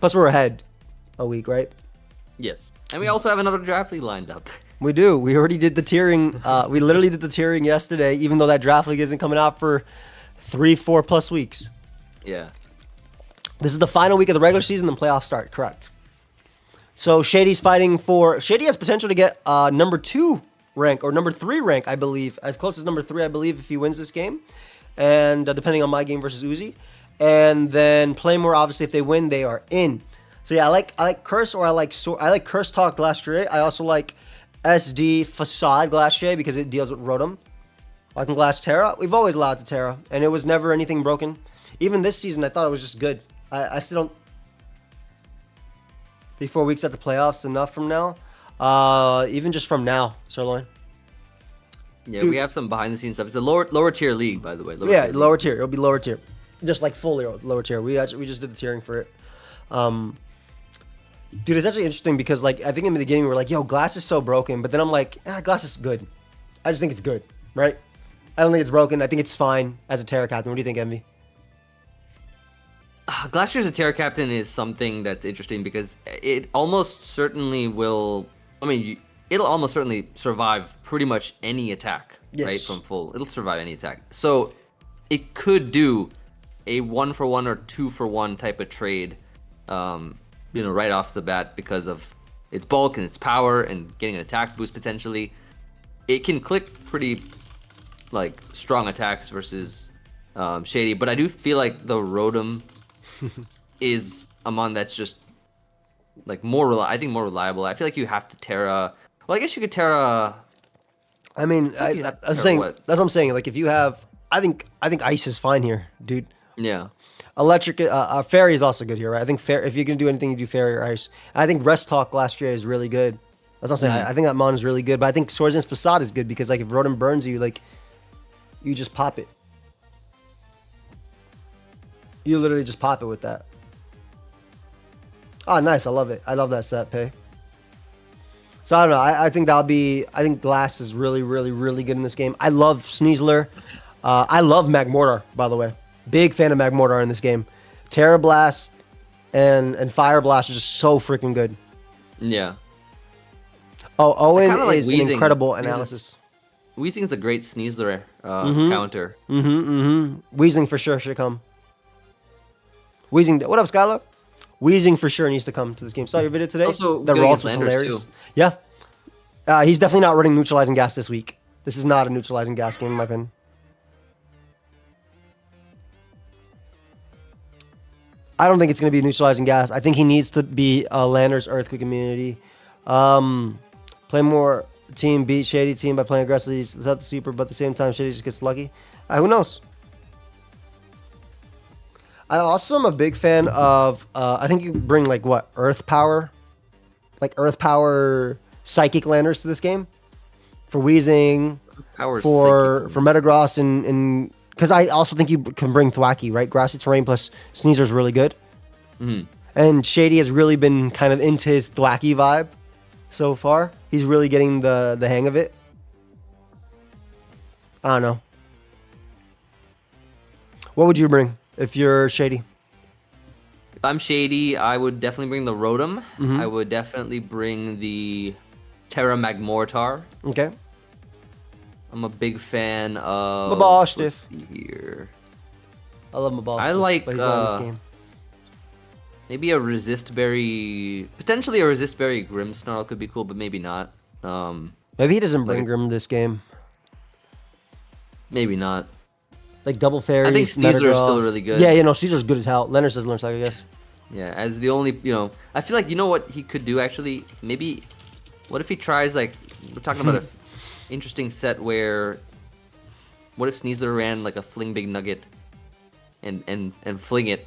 Plus we're ahead a week, right? Yes. And we also have another draft league lined up. We do. We already did the tiering. We literally did the tiering yesterday, even though that draft league isn't coming out for 3-4 plus weeks. Yeah. This is the final week of the regular season, then playoffs start. Correct. So Shady's fighting for... Shady has potential to get number 2 rank, or number 3 rank, I believe. As close as number 3, I believe, if he wins this game. And depending on my game versus Uzi. And then Playmore, obviously, if they win, they are in. So yeah, I like Curse, or I like Curse Talk Glastrier. I also like SD Facade Glastrier because it deals with Rotom. I can Glass Terra. We've always allowed to Terra, and it was never anything broken. Even this season, I thought it was just good. I still don't... 3-4 weeks at the playoffs, enough from now. Even just from now, Sirloin. Yeah, dude, we have some behind the scenes stuff. It's a lower tier league, by the way. Lower tier. It'll be lower tier, just like fully lower tier. We just did the tiering for it. Dude, it's actually interesting because like I think in the beginning we were like, "Yo, Glass is so broken," but then I'm like, "Glass is good." I just think it's good, right? I don't think it's broken. I think it's fine as a Terra Captain. What do you think, Envy? Glastrier as a Terra Captain is something that's interesting because it almost certainly will... I mean, it'll almost certainly survive pretty much any attack, right? From full. It'll survive any attack. So it could do a 1-for-1 or 2-for-1 type of trade, right off the bat because of its bulk and its power and getting an attack boost potentially. It can click pretty like strong attacks versus Shady, but I do feel like the Rotom is a mon that's just like more reliable. I feel like you have to Terra. Well, I guess you could Terra. I mean, I'm saying that's what I'm saying. Like if you have, I think Ice is fine here, dude. Yeah. Electric, Fairy is also good here, right? I think if you're gonna do anything, you do Fairy or Ice. I think Rest Talk last year is really good. That's what I'm saying. I think that mon is really good, but I think Swords Dance Facade is good because like if Rotom burns you, like you just pop it. You literally just pop it with that. Oh, nice. I love it. I love that set, Pay. So I don't know. I think I think Glass is really, really, really good in this game. I love Sneasler. I love Magmortar, by the way. Big fan of Magmortar in this game. Terra Blast, and Fire Blast is just so freaking good. Yeah. Oh, Owen kinda like is an Weezing. incredible Weezing's- analysis. Weezing's a great Sneasler counter. Weezing for sure should come. Weezing, what up, Skylar? Weezing for sure needs to come to this game. Saw your video today? Also The good Ralts against was Landers, hilarious. too. Yeah. He's definitely not running neutralizing gas this week. This is not a neutralizing gas game, in my opinion. I don't think it's going to be neutralizing gas. I think he needs to be Landers Earthquake immunity. Playmore team beat Shady team by playing aggressively. He's up super, but at the same time, Shady just gets lucky. Who knows? I also am a big fan of, I think you bring like what, Earth Power? Like Earth Power Psychic Landers to this game? For Weezing, Power for Psychic. Metagross, and because I also think you can bring Thwacky, right? Grassy Terrain plus Sneasler is really good. And Shady has really been kind of into his Thwacky vibe so far. He's really getting the hang of it. I don't know. What would you bring if you're Shady? If I'm Shady, I would definitely bring the Rotom. I would definitely bring the Terra Magmortar. Okay. I'm a big fan of... Mabosh, let's Stiff. see here. I love Mabosh. I like, but he's not in this game. Maybe a Resist Berry... Potentially a Resist Berry Grimmsnarl could be cool, but maybe not. Maybe he doesn't bring like- Grim this game. Maybe not. Like Double Fairies, I think Sneasler is still Metagross. really good. Yeah, Sneasler's good as hell. Leonard says Learn Psychic, I guess. Yeah, as the only, I feel like, what he could do actually? Maybe, what if he tries, like, we're talking about a interesting set where, what if Sneasler ran, like, a Fling Big Nugget and fling it,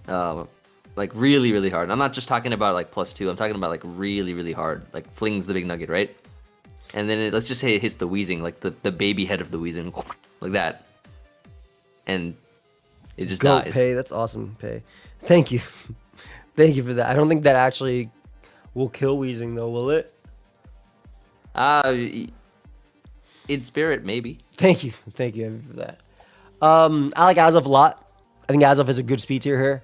like, really, really hard. I'm not just talking about, like, +2. I'm talking about, like, really, really hard. Like, flings the Big Nugget, right? And then let's just say it hits the Weezing, like, the baby head of the Weezing, like that. And it just Go dies. Pay, that's awesome. Pay. Thank you. Thank you for that. I don't think that actually will kill Weezing, though, will it? In spirit, maybe. Thank you. Thank you Evan, for that. I like Azov a lot. I think Azov is a good speed tier here.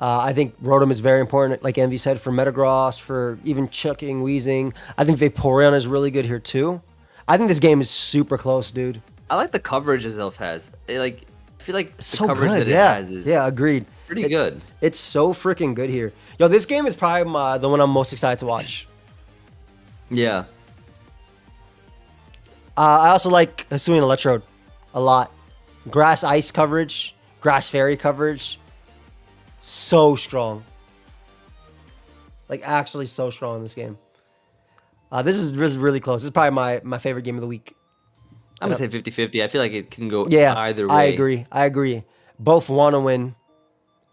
I think Rotom is very important, like Envy said, for Metagross, for even chucking Weezing. I think Vaporeon is really good here, too. I think this game is super close, dude. I like the coverage Elf has. I feel like the So coverage good, that yeah. it has is Yeah, agreed. pretty good. It's so freaking good here. Yo, this game is probably the one I'm most excited to watch. Yeah. I also like Hisuian Electrode a lot. Grass Ice coverage, Grass Fairy coverage. So strong. Like, actually so strong in this game. This is really close. This is probably my favorite game of the week. I'm going to say 50-50. I feel like it can go Yeah, either way. I agree. Both want to win,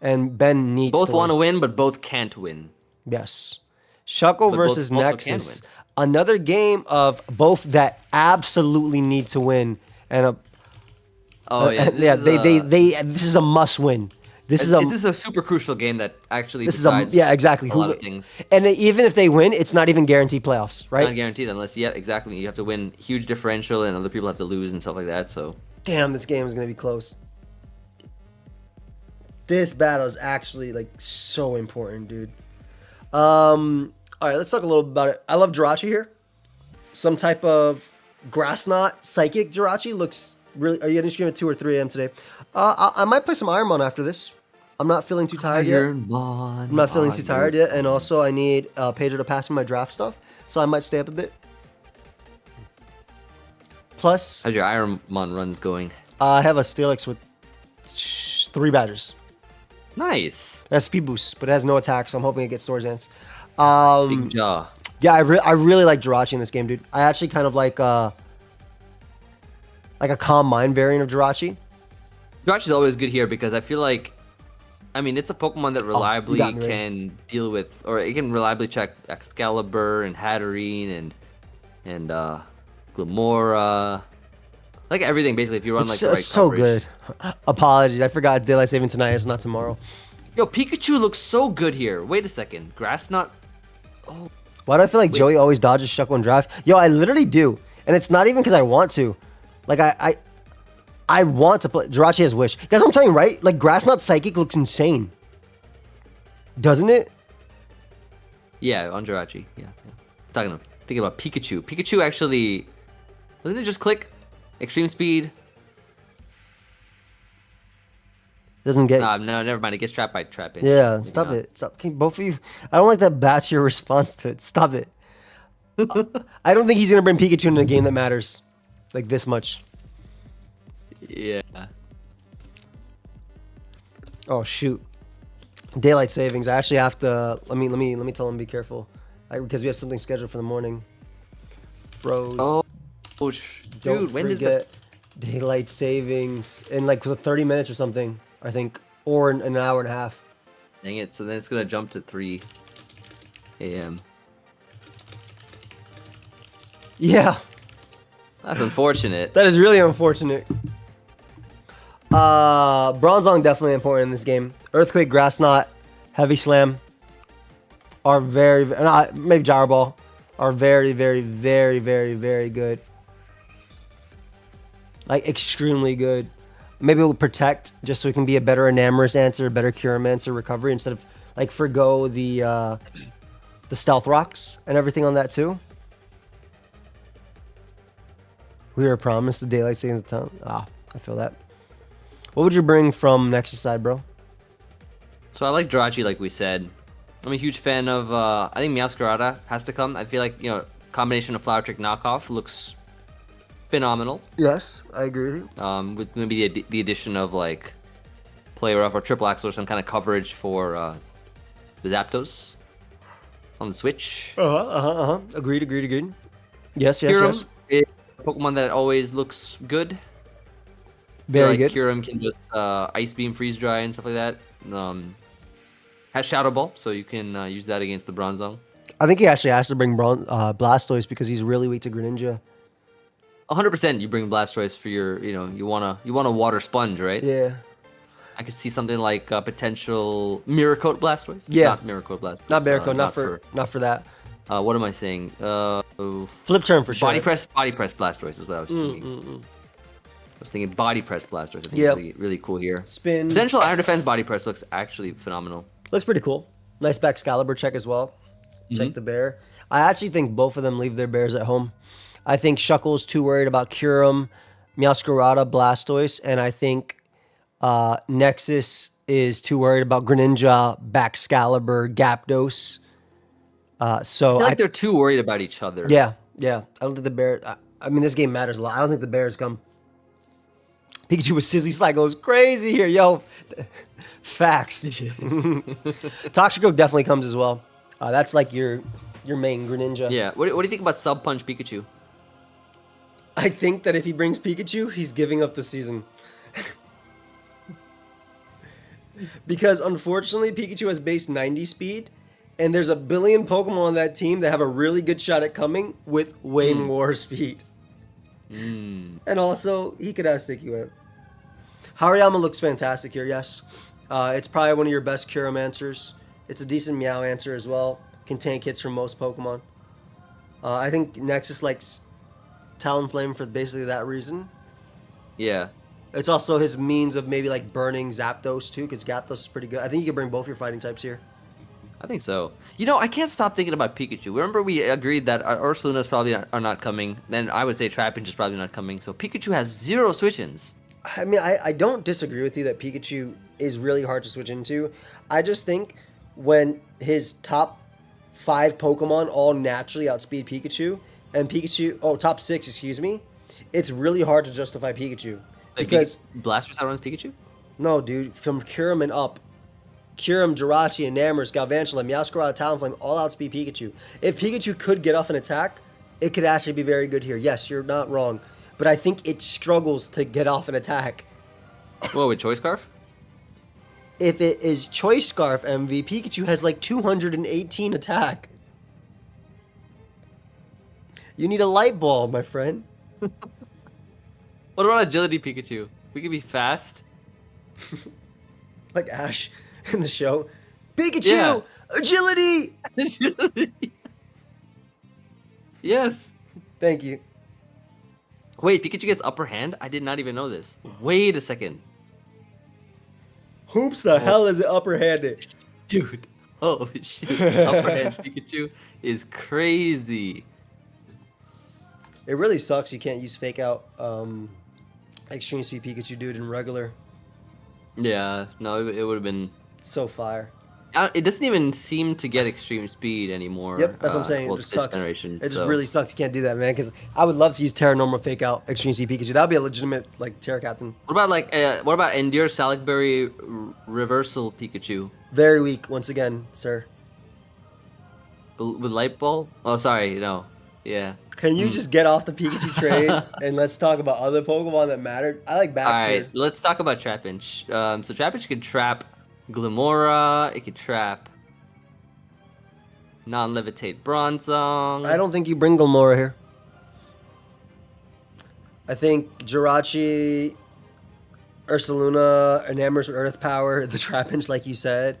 and Ben needs Both to want to win. win, but both can't win. Yes. Shuckle But versus both also can Nexus. win. Another game of both that absolutely need to win. And Oh, yeah. this is a must win. This is a super crucial game that actually this is a decides yeah, exactly. a lot of things. And even if they win, it's not even guaranteed playoffs, right? Not guaranteed unless, yeah, exactly. You have to win huge differential and other people have to lose and stuff like that, so... Damn, this game is gonna be close. This battle is actually like so important, dude. All right, let's talk a little about it. I love Jirachi here. Some type of grass knot psychic Jirachi looks really. Are you gonna stream at 2 or 3 a.m. today? I might play some Ironmon after this. I'm not feeling too tired yet. I'm not feeling too tired yet, and also I need Pedro to pass me my draft stuff, so I might stay up a bit. Plus, How's your Ironmon runs going? I have a Steelix with 3 badgers. Nice. It has speed boost, but it has no attack, so I'm hoping it gets Swords Dance. Big jaw. Yeah, I really like Jirachi in this game, dude. I actually kind of like a Calm Mind variant of Jirachi. Jirachi's always good here because I feel like, I mean, it's a Pokemon that reliably got me right. can deal with, or it can reliably check Excalibur and Hatterene and Glamora, like everything basically. If you run like the right It's so coverage. good. Apologies, I forgot Daylight Saving tonight is not tomorrow. Yo, Pikachu looks so good here. Wait a second, Grass Knot. Why do I feel like Joey always dodges Shuckle and Draft? Yo, I literally do, and it's not even because I want to. Like I want to play. Jirachi has Wish. That's what I'm saying, right? Like Grass Knot Psychic looks insane. Doesn't it? Yeah, on Jirachi. Yeah. Thinking about Pikachu. Pikachu actually doesn't it just click? Extreme speed. Doesn't get. No, never mind. It gets trapped by trap in. Yeah, Maybe stop not. it. Stop. Can both of you? I don't like that bat's your response to it. Stop it. I don't think he's gonna bring Pikachu in a game that matters, like this much. Yeah. Oh shoot. Daylight savings. I actually have to. Let me tell him be careful, because we have something scheduled for the morning. Bros. Oh, Don't dude, when did forget daylight savings in like 30 minutes or something, I think, or in an hour and a half. Dang it! So then it's gonna jump to 3 a.m. Yeah, That's unfortunate. that is really unfortunate. Bronzong definitely important in this game. Earthquake, Grass Knot, Heavy Slam are maybe Gyro Ball are very, very, very, very, very good. Like extremely good. Maybe we'll Protect just so it can be a better Enamorous answer, a better Curamancer recovery instead of like forgo the Stealth Rocks and everything on that too. We were promised the daylight savings of town. I feel that. What would you bring from Nexus side, bro? So I like Jirachi, like we said. I'm a huge fan of. I think Meowscarada has to come. I feel like combination of Flower Trick knockoff looks phenomenal. Yes, I agree with you. With maybe the addition of like Play Rough or Triple Axle or some kind of coverage for the Zapdos on the Switch. Agreed. Yes. Kyurem is a Pokemon that always looks good. Very like good. Kyurem can just Ice Beam, Freeze Dry, and stuff like that. Has Shadow Ball, so you can use that against the Bronzong. I think he actually has to bring Blastoise because he's really weak to Greninja. 100% you bring Blastoise for your, you want a water sponge, right? Yeah. I could see something like potential Miracote Blastoise. Yeah. Not Miracote Blastoise. Not Miracle, not for that. What am I saying? Flip turn for sure. Body press Blastoise is what I was thinking. I was thinking Body Press Blastoise. I think really, really cool here. Spin. Potential Iron Defense Body Press looks actually phenomenal. Looks pretty cool. Nice back Excalibur check as well. Check the bear. I actually think both of them leave their bears at home. I think Shuckle's too worried about Kyurem, Meowscarada, Blastoise, and I think Nexus is too worried about Greninja, Baxcalibur, Gyapdos. I feel like they're too worried about each other. Yeah. I don't think the bear. I mean, this game matters a lot. I don't think the bears come. Pikachu with Sizzly Slide goes crazy here, yo. Facts. Toxico definitely comes as well. That's like your main Greninja. Yeah. What do you think about Sub Punch Pikachu? I think that if he brings Pikachu, he's giving up the season. Because unfortunately, Pikachu has base 90 speed, and there's a billion Pokemon on that team that have a really good shot at coming with way more speed. And also, he could have Sticky Whip. Hariyama looks fantastic here, yes. It's probably one of your best Curamancer's. It's a decent Meow answer as well. Can tank hits from most Pokemon. I think Nexus likes Talonflame for basically that reason. Yeah. It's also his means of maybe like burning Zapdos too, because Zapdos is pretty good. I think you can bring both your fighting types here. I think so. I can't stop thinking about Pikachu. Remember we agreed that Ursaluna's probably are not coming. Then I would say Trapinch is probably not coming. So Pikachu has 0 switch-ins. I mean, I don't disagree with you that Pikachu is really hard to switch into. I just think when his top 5 Pokemon all naturally outspeed Pikachu, and top 6, excuse me, it's really hard to justify Pikachu. Because Blastoise outruns Pikachu? No, dude, from Kyurem and up. Kyurem, Jirachi, Enamorous, Galvantula, Meowscarada, Talonflame all outspeed Pikachu. If Pikachu could get off an attack, it could actually be very good here. Yes, you're not wrong. But I think it struggles to get off an attack. What, with Choice Scarf? If it is Choice Scarf MV, Pikachu has like 218 attack. You need a light bulb, my friend. What about Agility Pikachu? We could be fast. Like Ash in the show. Pikachu! Yeah. Agility! Yes. Thank you. Wait, Pikachu gets upper hand? I did not even know this. Wait a second. Hoops the hell is it upper handed? Dude. Oh shoot! The upper hand Pikachu is crazy. It really sucks you can't use fake out extreme speed Pikachu, dude, in regular. Yeah, no, it would have been. So fire. It doesn't even seem to get extreme speed anymore. Yep, that's what I'm saying. Well, It just this sucks. generation. It just So. really sucks you can't do that, man. Because I would love to use Terra Normal fake out extreme speed Pikachu. That would be a legitimate like Terra Captain. What about Endure Salicberry Reversal Pikachu Very weak once again, sir. with Light Ball? Oh, sorry, no. Yeah. Can you just get off the Pikachu trade and let's talk about other Pokemon that mattered? I like All Baxter. right, let's talk about Trapinch. So Trapinch could trap Glimora. It could trap non-levitate Bronzong. I don't think you bring Gilmora here. I think Jirachi, Ursaluna, Enamorous with Earth Power, the Trapinch, like you said.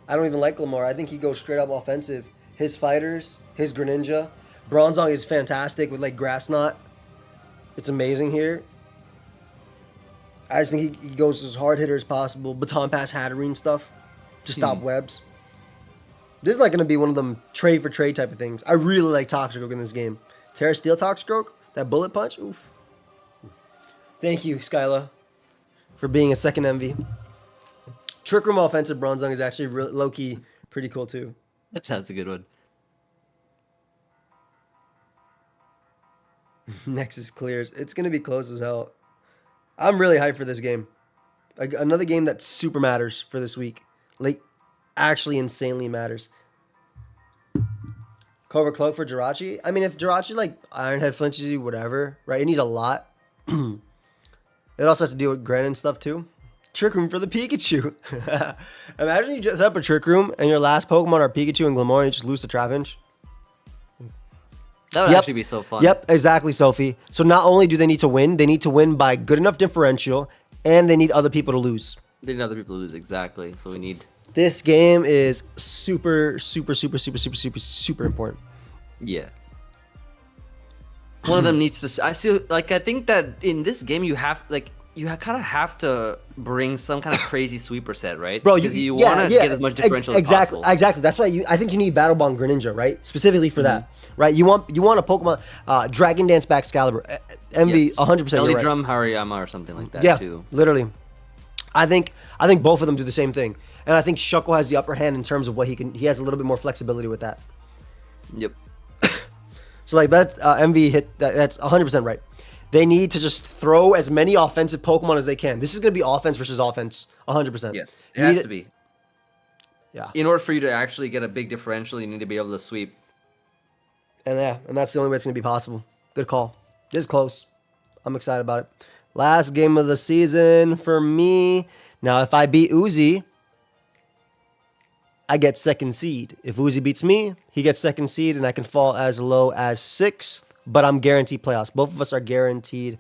I don't even like Gilmora. I think he goes straight up offensive. His fighters, his Greninja. Bronzong is fantastic with like Grass Knot. It's amazing here. I just think he goes as hard hitter as possible. Baton Pass Hatterene stuff. Just stop webs. This is like going to be one of them trade for trade type of things. I really like Toxicroak in this game. Terra Steel Toxicroak, that bullet punch, oof. Thank you, Skyla, for being a second MV. Trick Room offensive Bronzong is actually low-key pretty cool too. That's a good one. Nexus clears. It's going to be close as hell. I'm really hyped for this game. Like, another game that super matters for this week. Like, actually insanely matters. Cobra Cloak for Jirachi. I mean, if Jirachi, like, Iron Head flinches you, whatever, right? It needs a lot. It also has to deal with Gren and stuff, too. Trick Room for the Pikachu. Imagine you just set up a Trick Room, and your last Pokemon are Pikachu and Glimmer, and you just lose to Trapinch. That would actually be so fun. Yep, exactly, Sophie. So not only do they need to win by good enough differential, and they need other people to lose. They need other people to lose, exactly. So we need... This game is super, super, super, super, super, super, super important. Yeah. One of them needs to... I think that in this game you have... You kind of have to bring some kind of crazy sweeper set, right? Bro, because you want to get as much differential as possible. Exactly. That's why I think you need Battle Bond Greninja, right? Specifically for that, right? You want a Pokemon Dragon Dance Back Excalibur, MV, 100%. Belly You're right. Drum Hariyama or something like that. Yeah, too. literally. I think both of them do the same thing, and I think Shuckle has the upper hand in terms of what he can. He has a little bit more flexibility with that. Yep. So like that's MV hit. That's 100% right. They need to just throw as many offensive Pokemon as they can. This is going to be offense versus offense, 100%. Yes, it has to be. Yeah. In order for you to actually get a big differential, you need to be able to sweep. And that's the only way it's going to be possible. Good call. This is close. I'm excited about it. Last game of the season for me. Now, if I beat Uzi, I get second seed. If Uzi beats me, he gets second seed, and I can fall as low as 6th. But I'm guaranteed playoffs. Both of us are guaranteed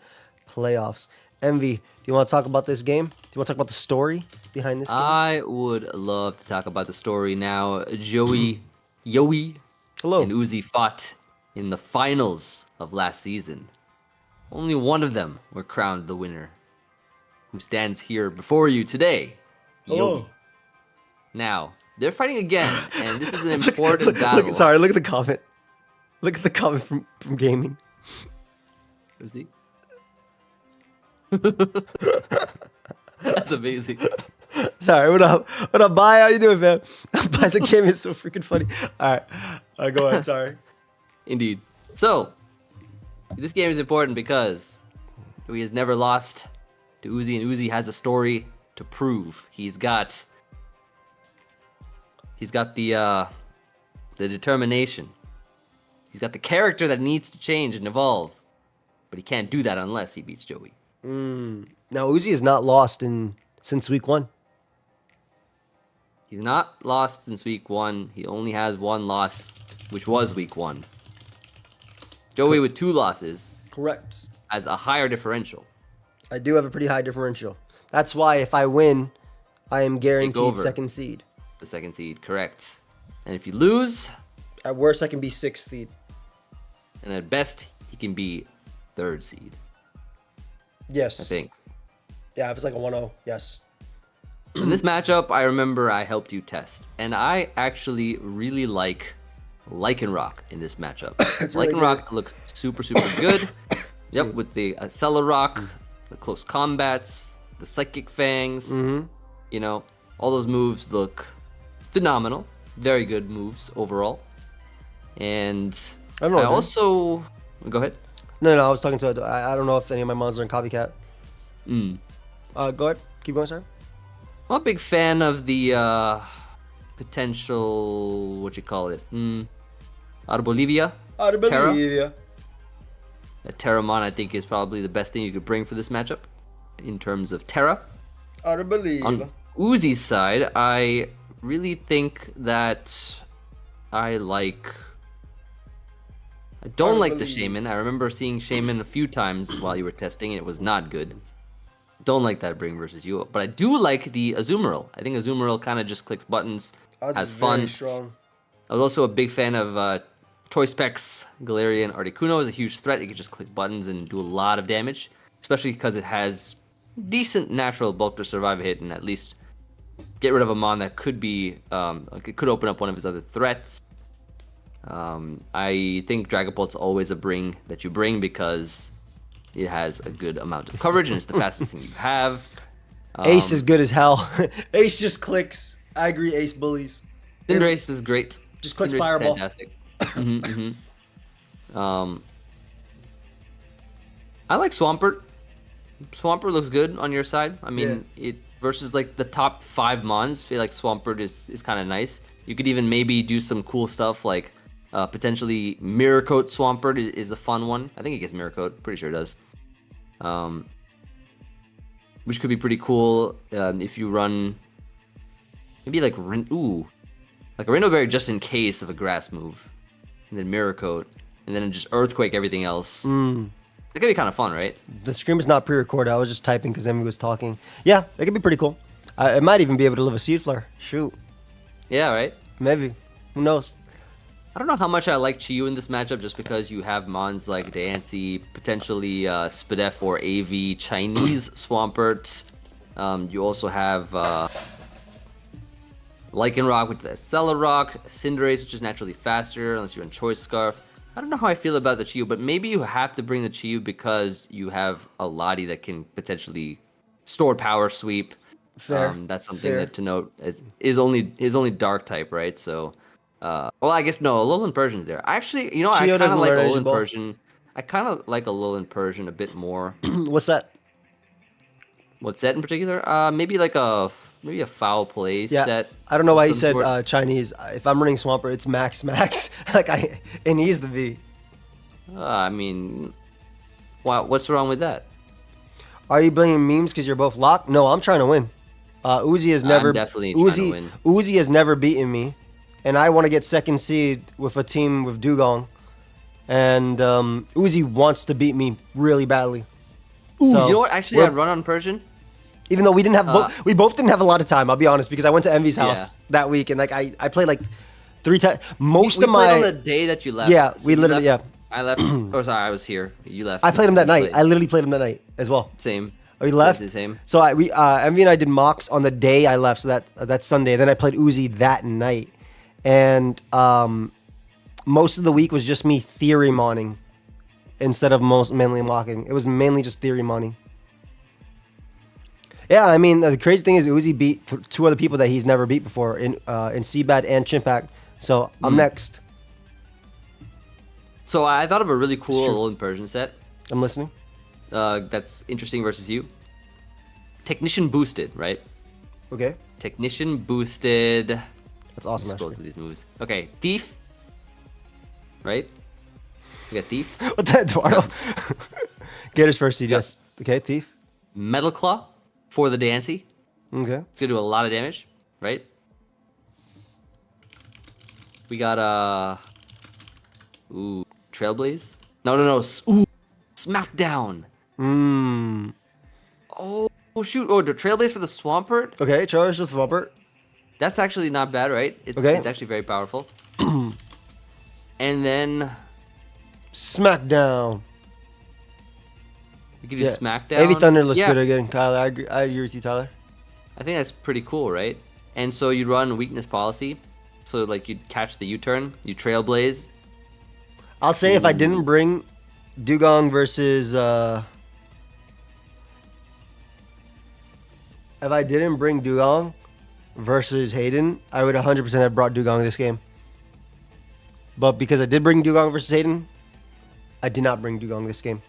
playoffs. Envy, do you want to talk about this game? Do you want to talk about the story behind this game? I would love to talk about the story now. Joey, Yoey, Hello. and Uzi fought in the finals of last season. Only one of them were crowned the winner, who stands here before you today, Yoey. Now, they're fighting again, and this is an important battle. Look at the comment. Look at the comment from gaming. Uzi? That's amazing. Sorry, what up? What up, Bye? How you doing, man? Bye's a game is so freaking funny. All right, go ahead. Sorry. Indeed. So, this game is important because he has never lost to Uzi, and Uzi has a story to prove. He's got the determination. He's got the character that needs to change and evolve, but he can't do that unless he beats Joey. Now Uzi is not lost since week 1. He's not lost since week 1. He only has one loss, which was week 1. Joey with 2 losses. Correct. Has a higher differential. I do have a pretty high differential. That's why if I win, I am guaranteed over. second seed. The second seed, correct. And if you lose, At worst, I can be 6th seed. and at best, he can be 3rd seed, Yes. I think. Yeah, if it's like a 1-0, yes. In this matchup, I remember I helped you test, and I actually really like Lycanroc in this matchup. It's really Lycanroc looks super good. Yep, with the Accelerock, the close combats, the Psychic Fangs. You know, all those moves look phenomenal. Very good moves overall. And I don't know. also go ahead. No, I was talking to. I don't know if any of my mons are in copycat. Go ahead. Keep going, sir. I'm a big fan of the potential. What you call it? Arbolivia. Arbolivia. Terramon, I think, is probably the best thing you could bring for this matchup in terms of Terra. Arbolivia. On Uzi's side, I really think that I don't like the Shaman. I remember seeing Shaman a few times while you were testing, and it was not good. Don't like that bring versus you, but I do like the Azumarill. I think Azumarill kind of just clicks buttons, has fun. Strong. I was also a big fan of Choice Specs. Galarian Articuno is a huge threat. It can just click buttons and do a lot of damage, especially because it has decent natural bulk to survive a hit and at least get rid of a mon that could be, it could open up one of his other threats. I think Dragapult's always a bring that you bring because it has a good amount of coverage and it's the fastest thing you have. Ace is good as hell. Ace just clicks. I agree. Ace bullies. Cinderace is great. Just clicks Cinderace Fireball. is fantastic. I like Swampert. Swampert looks good on your side. I mean, it versus like the top 5 mons. I feel like Swampert is kind of nice. You could even maybe do some cool stuff like potentially Mirror Coat Swampert is a fun one. I think it gets Mirror Coat. Pretty sure it does. Which could be pretty cool if you run maybe like like a Rainbow Berry just in case of a grass move, and then Mirror Coat, and then just Earthquake everything else. It could be kind of fun, right? The stream is not pre-recorded. I was just typing because Emmy was talking. Yeah, it could be pretty cool. It might even be able to live a Seed Flare. Shoot. Yeah, right? Maybe. Who knows? I don't know how much I like Chiyu in this matchup just because you have mons like Dansey, potentially Spadef or AV, Chinese Swampert. You also have Lycanroc with the Accelerock, Cinderace, which is naturally faster unless you're in Choice Scarf. I don't know how I feel about the Chiyu, but maybe you have to bring the Chiyu because you have a Lottie that can potentially store Power Sweep. Fair. That's something to note. Is only Dark type, right? So, well, I guess no. Alolan Persian's there. Actually, you know, I kind of like Alolan Persian. I kind of like Alolan Persian a bit more. What's that? What set in particular? Maybe like a foul play set. I don't know why he said Chinese. If I'm running Swampert, it's max. Like and he's the V. I mean, what's wrong with that? Are you blaming memes because you're both locked? No, I'm trying to win. Uzi has never Uzi has never beaten me, and I want to get second seed with a team with Dugong, and Uzi wants to beat me really badly. Ooh, so you know what? Actually, I run on Persian. Even though we didn't have we both didn't have a lot of time. I'll be honest, because I went to Envy's house that week, and like I played like 3 times. We played on the day that you left. Yeah, so we literally I left. Oh, sorry, I was here. You left. I played him that night. I literally played him that night as well. Same. Oh, you left? Same. So Envy and I did mocks on the day I left, so that's Sunday. Then I played Uzi that night, and most of the week was just me theory moning instead of mainly mocking. It was mainly just theory moning. Yeah, I mean the crazy thing is Uzi beat 2 other people that he's never beat before in Seabad and Chimpact. So I'm next. So I thought of a really cool Alolan Persian set. I'm listening. That's interesting versus you. Technician boosted, right? Okay. Technician boosted. That's awesome. Both of these moves. Okay, Thief. Right? We got Thief. What the Eduardo? Gator's first seed, yes. Okay, Thief. Metal Claw for the Dansey. Okay. It's gonna do a lot of damage, right? We got Trailblaze. No. Ooh, Smackdown. Oh shoot! Oh, the Trailblaze for the Swampert. Okay, charge with Swampert. That's actually not bad, right? It's actually very powerful. And then Smackdown. We give you Smackdown. Heavy Thunder looks good again, Tyler. I agree with you, Tyler. I think that's pretty cool, right? And so you run weakness policy. So like you'd catch the U-turn, you trailblaze. I'll say if I didn't bring Dugong versus if I didn't bring Dugong versus Hayden, I would 100% have brought Dugong this game. But because I did bring Dugong versus Hayden, I did not bring Dugong this game.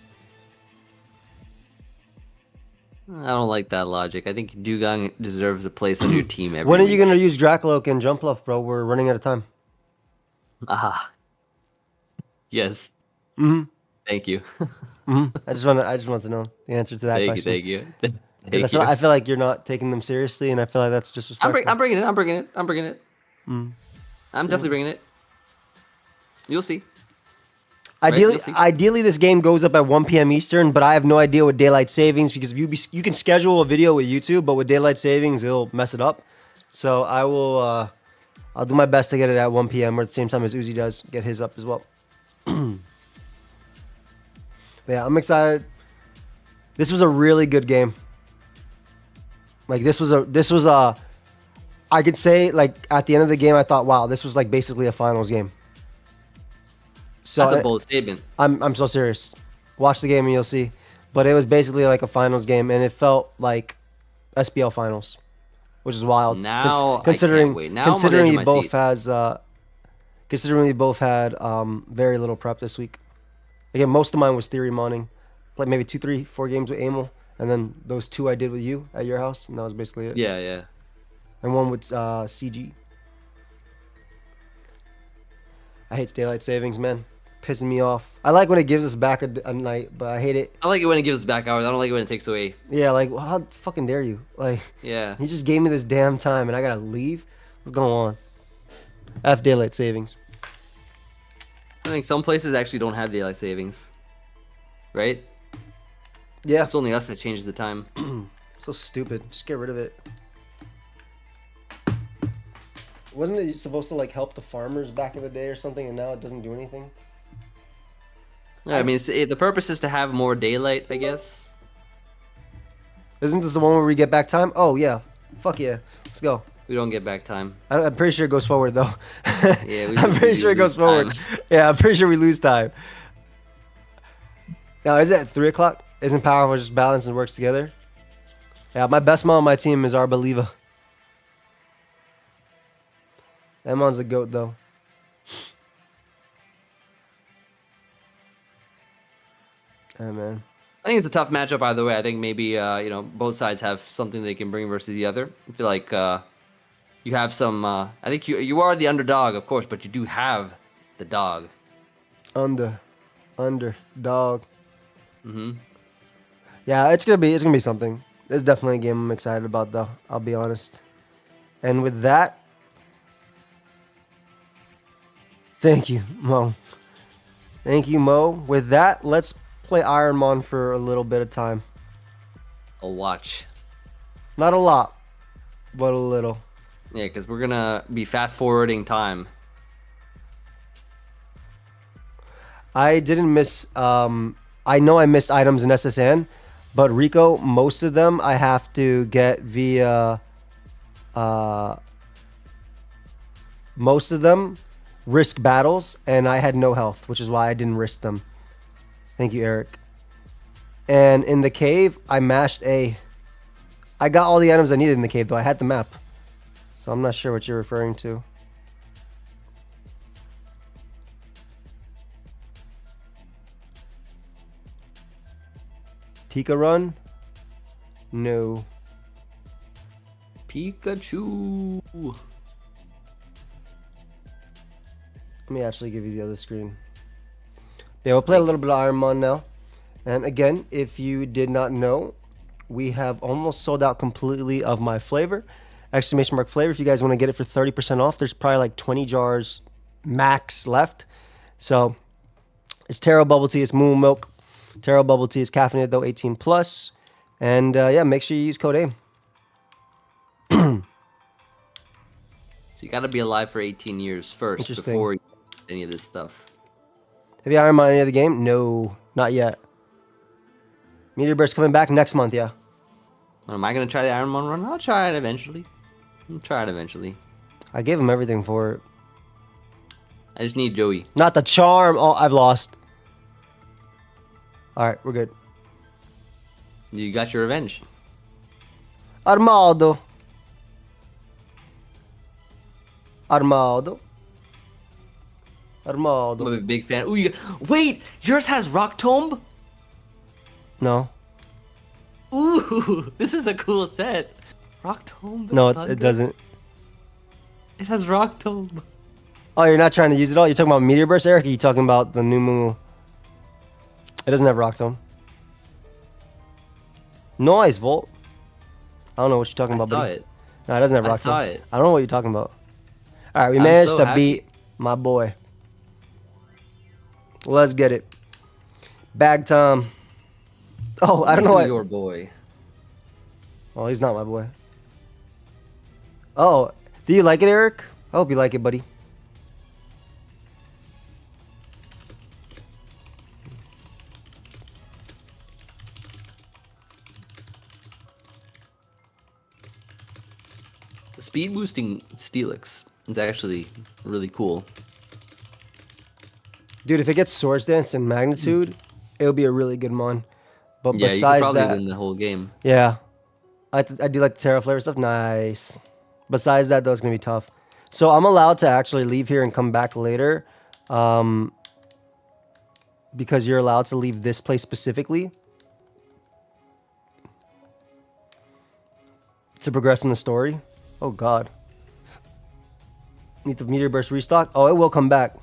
I don't like that logic. I think Dugong deserves a place on your team every When are week. you going to use Dracloak and Jumpluff, bro? We're running out of time. Aha. Yes. Mm-hmm. Thank you. I just want to know the answer to that Thank question. you. Thank you. Because I feel like you're not taking them seriously, and I feel like that's disrespectful. I'm bringing it. I'm definitely bringing it. You'll see. Ideally, this game goes up at 1 p.m. Eastern, but I have no idea with daylight savings because you can schedule a video with YouTube, but with daylight savings, it'll mess it up. So I will, I'll do my best to get it at 1 p.m. or at the same time as Uzi does, get his up as well. Yeah, I'm excited. This was a really good game. Like this was a. I could say like at the end of the game, I thought, wow, this was like basically a finals game. So That's a bold statement. I'm so serious. Watch the game and you'll see. But it was basically like a finals game, and it felt like SPL finals, which is wild. Now considering I can't wait. Now considering I'm you on the edge of my both seat. has considering we both had very little prep this week. Again, most of mine was theory modding, like maybe 2, 3, 4 games with Amel, and then those 2 I did with you at your house, and that was basically it. Yeah. And one with CG. I hate daylight savings, man. Pissing me off. I like when it gives us back a night, but I hate it. I like it when it gives us back hours. I don't like it when it takes away. Yeah, like, well, how fucking dare you? Like, Yeah. you just gave me this damn time and I gotta leave? What's going on? F daylight savings. I think some places actually don't have daylight savings. Right? Yeah. It's only us that changes the time. So stupid. Just get rid of it. Wasn't it supposed to, like, help the farmers back in the day or something, and now it doesn't do anything? Yeah, I mean, the purpose is to have more daylight, I guess. Isn't this the one where we get back time? Oh, yeah. Fuck yeah. Let's go. We don't get back time. I'm pretty sure it goes forward, though. Yeah, I'm pretty sure it goes forward. Yeah, I'm pretty sure we lose time. Now, is it at 3 o'clock? Isn't powerful just balance and works together? Yeah, my best mon on my team is our believer. That mon's a goat, though. Yeah, man. I think it's a tough matchup either way. I think maybe both sides have something they can bring versus the other. I feel like you have some. I think you are the underdog, of course, but you do have the dog. Underdog. Yeah, it's gonna be something. It's definitely a game I'm excited about, though. I'll be honest. And with that, thank you, Mo. Thank you, Mo. With that, let's play Ironmon for a little bit of time. I'll watch. Not a lot, but a little. Yeah, because we're gonna be fast forwarding time. I didn't miss. I know I missed items in SSN, but Rico, most of them I have to get via. Most of them risk battles, and I had no health, which is why I didn't risk them. Thank you, Eric. And in the cave, I mashed A. I got all the items I needed in the cave, though. I had the map. So I'm not sure what you're referring to. Pika run? No. Pikachu. Let me actually give you the other screen. Yeah, we'll play a little bit of Ironmon now. And again, if you did not know, we have almost sold out completely of my flavor. Exclamation mark flavor. If you guys want to get it for 30% off, there's probably like 20 jars max left. So it's Taro Bubble Tea, it's Moo Milk. Taro Bubble Tea is caffeinated though, 18 plus. And yeah, make sure you use code AIM. So you got to be alive for 18 years first before you do any of this stuff. Have you Ironmon any other game? No, not yet. Meteor Burst coming back next month, yeah. Am I gonna try the Ironmon run? I'll try it eventually. I'll try it eventually. I gave him everything for it. I just need Joey. Not the charm. Oh, I've lost. All right, we're good. You got your revenge. Armado. Armado. Armado. I'm a big fan. Ooh, wait, yours has Rock Tomb? No. Ooh, this is a cool set. Rock Tomb? No, it doesn't. It has Rock Tomb. Oh, you're not trying to use it all? You're talking about Meteor Burst, Eric? Or are you talking about the new Moo? It doesn't have Rock Tomb. Nice, Volt. I don't know what you're talking about, buddy. It. No, it doesn't have Rock Tomb. I saw it. I don't know what you're talking about. All right, we I'm managed so to happy. beat my boy. Let's get it. Bag time. Oh, I don't know what. Your boy. Oh, he's not my boy. Oh, do you like it, Eric? I hope you like it, buddy. The speed boosting Steelix is actually really cool. Dude, if it gets Swords Dance and Magnitude, it'll be a really good mon. But Yeah, you could besides probably that, win the whole game. yeah, I do like the Terra Flavor stuff. Nice. Besides that, though, it's gonna be tough. So I'm allowed to actually leave here and come back later, because you're allowed to leave this place specifically to progress in the story. Oh God. Need the Meteor Burst restock. Oh, it will come back.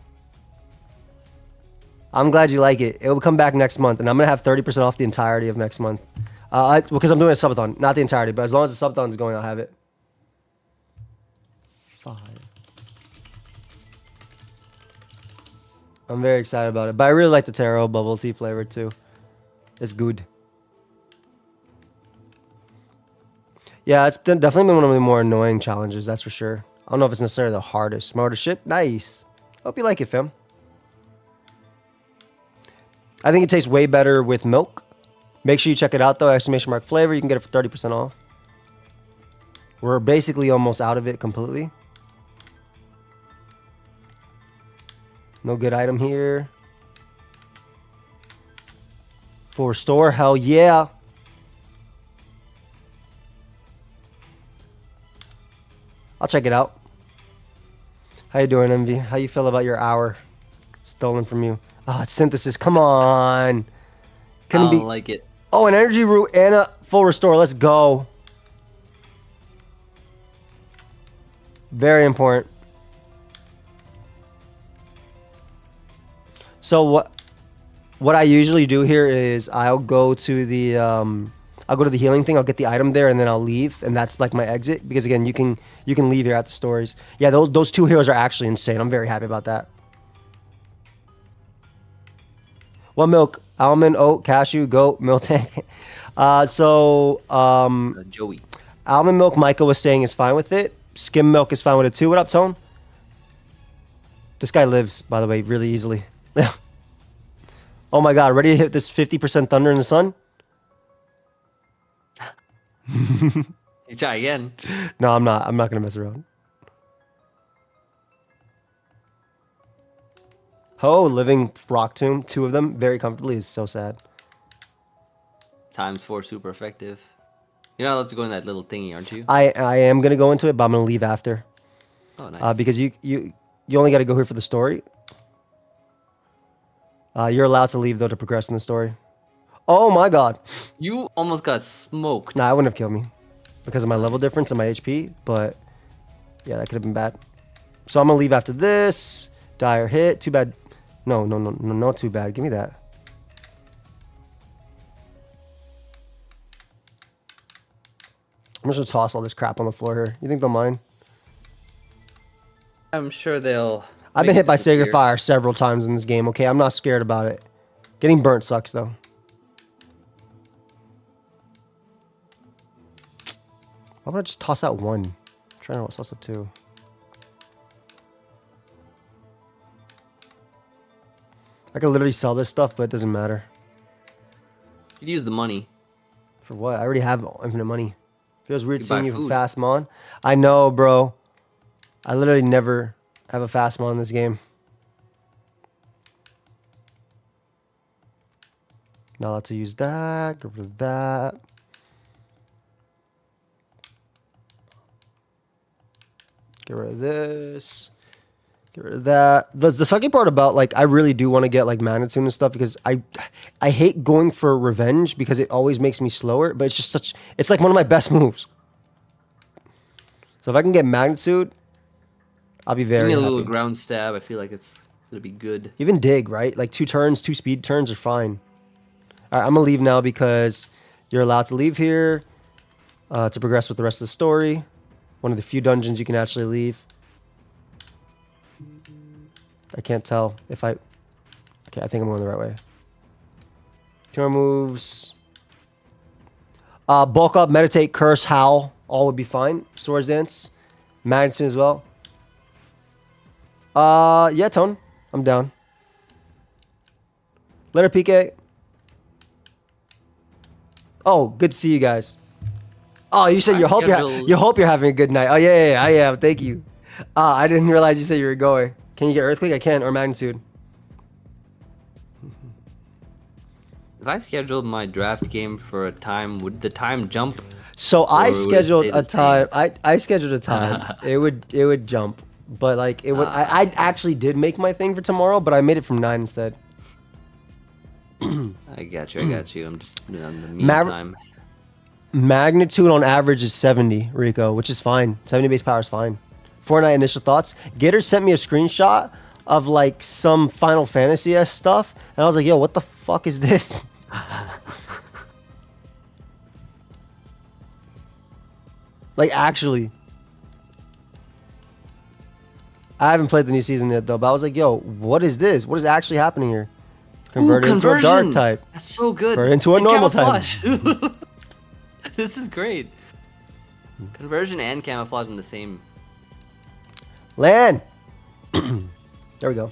I'm glad you like it. It will come back next month, and I'm gonna have 30% off the entirety of next month. Because I'm doing a subathon, not the entirety, but as long as the subathon is going, I'll have it. 5. I'm very excited about it, but I really like the taro bubble tea flavor too. It's good. Yeah, it's definitely been one of the more annoying challenges, that's for sure. I don't know if it's necessarily the hardest. Smarter ship, nice. Hope you like it, fam. I think it tastes way better with milk. Make sure you check it out though, !mark flavor. You can get it for 30% off. We're basically almost out of it completely. No good item here. For restore, hell yeah. I'll check it out. How you doing, Envy? How you feel about your hour stolen from you? Oh, it's synthesis. Come on. I Couldn't don't be. like it. Oh, an energy root and a full restore. Let's go. Very important. So what I usually do here is I'll go to the healing thing. I'll get the item there and then I'll leave, and that's like my exit, because again, you can leave here at the stories. Yeah, those 2 heroes are actually insane. I'm very happy about that. What milk? Almond, oat, cashew, goat, milk tank. Joey. Almond milk, Micah was saying, is fine with it. Skim milk is fine with it too. What up, Tone? This guy lives, by the way, really easily. Oh my God, ready to hit this 50% thunder in the sun? You try again. No, I'm not. I'm not going to mess around. Oh, living rock tomb. 2 of them very comfortably is so sad. ×4 super effective. You're not allowed to go in that little thingy, aren't you? I am going to go into it, but I'm going to leave after. Oh, nice. Because you only got to go here for the story. You're allowed to leave, though, to progress in the story. Oh, my God. You almost got smoked. Nah, it wouldn't have killed me because of my level difference and my HP, but yeah, that could have been bad. So I'm going to leave after this. Dire hit. Too bad. No, too bad. Give me that. I'm just going to toss all this crap on the floor here. You think they'll mind? I'm sure they'll... I've been hit by Sacred Fire several times in this game, okay? I'm not scared about it. Getting burnt sucks, though. Why would I just toss out 1? I'm trying to toss out 2. I could literally sell this stuff, but it doesn't matter. You use the money. For what? I already have infinite money. Feels weird You seeing buy you for food. fast mon. I know, bro. I literally never have a fast mon in this game. Not allowed to use that. Get rid of that. Get rid of this. Get rid of that. The sucky part about, like, I really do want to get, like, Magnitude and stuff because I hate going for revenge because it always makes me slower, but it's just such... It's, like, one of my best moves. So if I can get Magnitude, I'll be Give very me a little happy. ground stab. I feel like it'll be good. Even Dig, right? Like, 2 turns, 2 speed turns are fine. All right, I'm going to leave now because you're allowed to leave here to progress with the rest of the story. One of the few dungeons you can actually leave. I can't tell if I... Okay, I think I'm going the right way. 2 more moves. Bulk up, meditate, curse, howl. All would be fine. Swords dance. Magnitude as well. Yeah, Tone. I'm down. Letter PK. Oh, good to see you guys. Oh, you said you hope you're having a good night. Oh yeah, I am. Thank you. I didn't realize you said you were going. Can you get earthquake? I can, or magnitude. If I scheduled my draft game for a time, would the time jump? So I Or would it scheduled stay the a time. same? I scheduled a time. it would jump, but like it would. I actually did make my thing for tomorrow, but I made it from 9 instead. I got you. I'm just in the meantime. Magnitude on average is 70, Rico, which is fine. 70 base power is fine. Fortnite initial thoughts. Gator sent me a screenshot of like some Final Fantasy-esque stuff, and I was like, yo, what the fuck is this? Like, actually. I haven't played the new season yet, though, but I was like, yo, what is this? What is actually happening here? Converted into a dark type. That's so good. Converted into a And normal camouflage. type. This is great. Conversion and camouflage in the same. Land! There we go.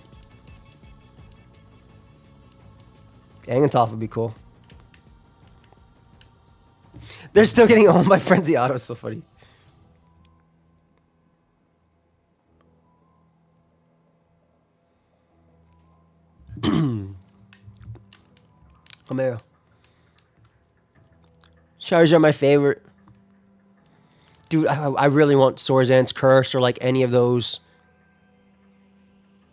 Angentoff would be cool. They're still getting owned by Frenzy Auto. So funny. Omeo. Charizard my favorite. Dude, I really want Swordsdance Curse or like any of those.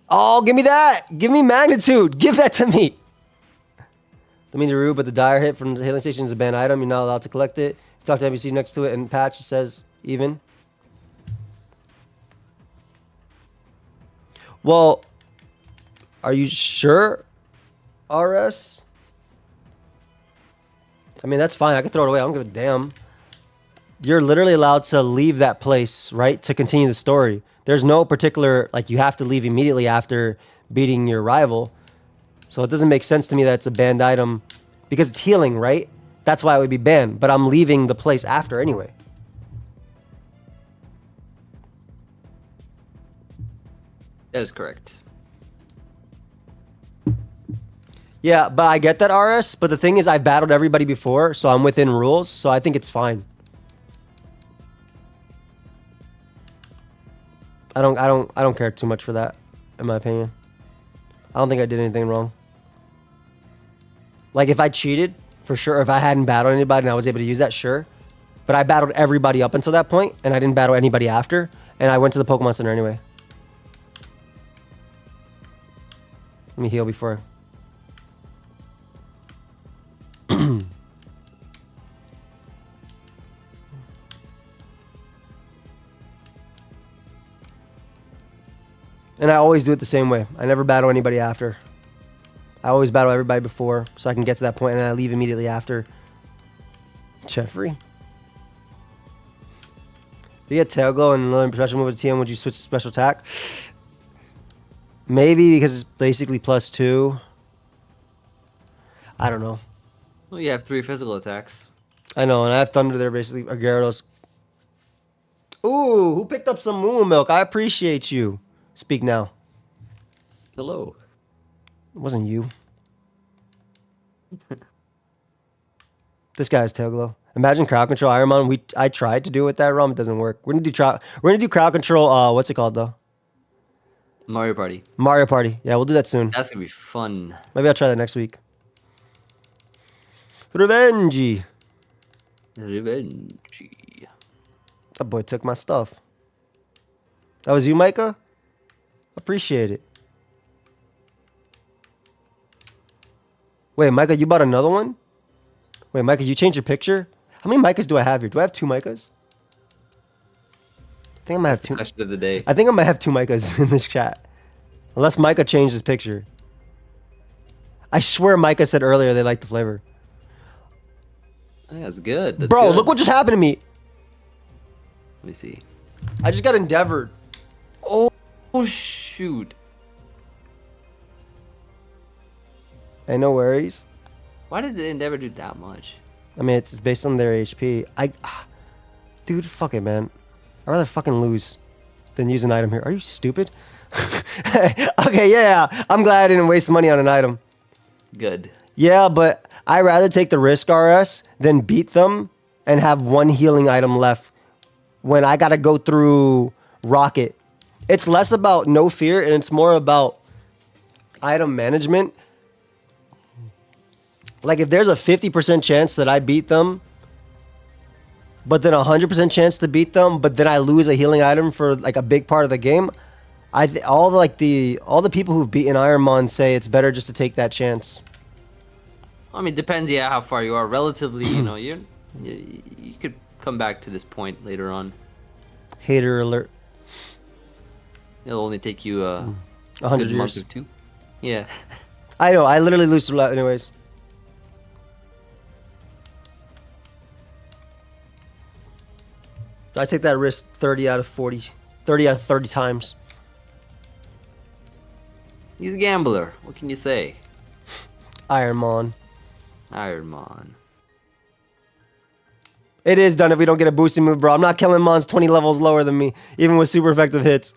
Oh, give me that! Give me Magnitude! Give that to me! Don't mean to rude, but the dire hit from the hailing station is a banned item. You're not allowed to collect it. You talk to NPC next to it and patch, it says even. Well, are you sure, RS? I mean, that's fine. I can throw it away. I don't give a damn. You're literally allowed to leave that place, right? To continue the story. There's no particular, like, you have to leave immediately after beating your rival. So it doesn't make sense to me that it's a banned item because it's healing, right? That's why it would be banned. But I'm leaving the place after anyway. That is correct. Yeah, but I get that, RS. But the thing is, I've battled everybody before, so I'm within rules. So I think it's fine. I don't care too much for that, in my opinion. I don't think I did anything wrong. Like, if I cheated, for sure. If I hadn't battled anybody and I was able to use that, sure. But I battled everybody up until that point, and I didn't battle anybody after. And I went to the Pokemon Center anyway. Let me heal before. And I always do it the same way. I never battle anybody after. I always battle everybody before so I can get to that point and then I leave immediately after. Jeffrey? If you get Tail Glow and another special move with TM, would you switch to special attack? Maybe because it's basically +2. I don't know. Well, you have 3 physical attacks. I know, and I have Thunder there basically. Or Gyarados. Ooh, who picked up some Moo Milk? I appreciate you. Speak now. Hello. It wasn't you. This guy has tail glow. Imagine crowd control Ironmon. I tried to do it with that ROM. It doesn't work. We're gonna do crowd control. What's it called though? Mario Party. Mario Party. Yeah, we'll do that soon. That's gonna be fun. Maybe I'll try that next week. Revenge. Revenge. That boy took my stuff. That was you, Micah? Appreciate it. Wait, Micah, you bought another one? Wait, Micah, you changed your picture? How many Micahs do I have here? Do I have 2 Micahs? I think I might have 2. Question of the day. I think I might have 2 Micahs in this chat. Unless Micah changed his picture. I swear Micah said earlier they liked the flavor. That's good. That's Bro, good. look what just happened to me. Let me see. I just got endeavored. Oh shoot. Hey, no worries. Why did the Endeavor do that much? I mean, it's based on their HP. Dude, fuck it, man. I'd rather fucking lose than use an item here. Are you stupid? Okay, yeah. I'm glad I didn't waste money on an item. Good. Yeah, but I'd rather take the risk RS than beat them and have 1 healing item left when I gotta go through Rocket. It's less about no fear and it's more about item management. Like if there's a 50% chance that I beat them, but then a 100% chance to beat them, but then I lose a healing item for like a big part of the game, all the people who've beaten Ironmon say it's better just to take that chance. I mean, depends, yeah, how far you are. Relatively, you know, you could come back to this point later on. Hater alert. It'll only take you a 100 good month years. or 2. Yeah. I know. I literally lose a lot anyways. I take that risk 30 out of 40, 30 out of 30 times. He's a gambler. What can you say? Ironmon. Ironmon. It is done if we don't get a boosting move, bro. I'm not killing mons 20 levels lower than me, even with super effective hits.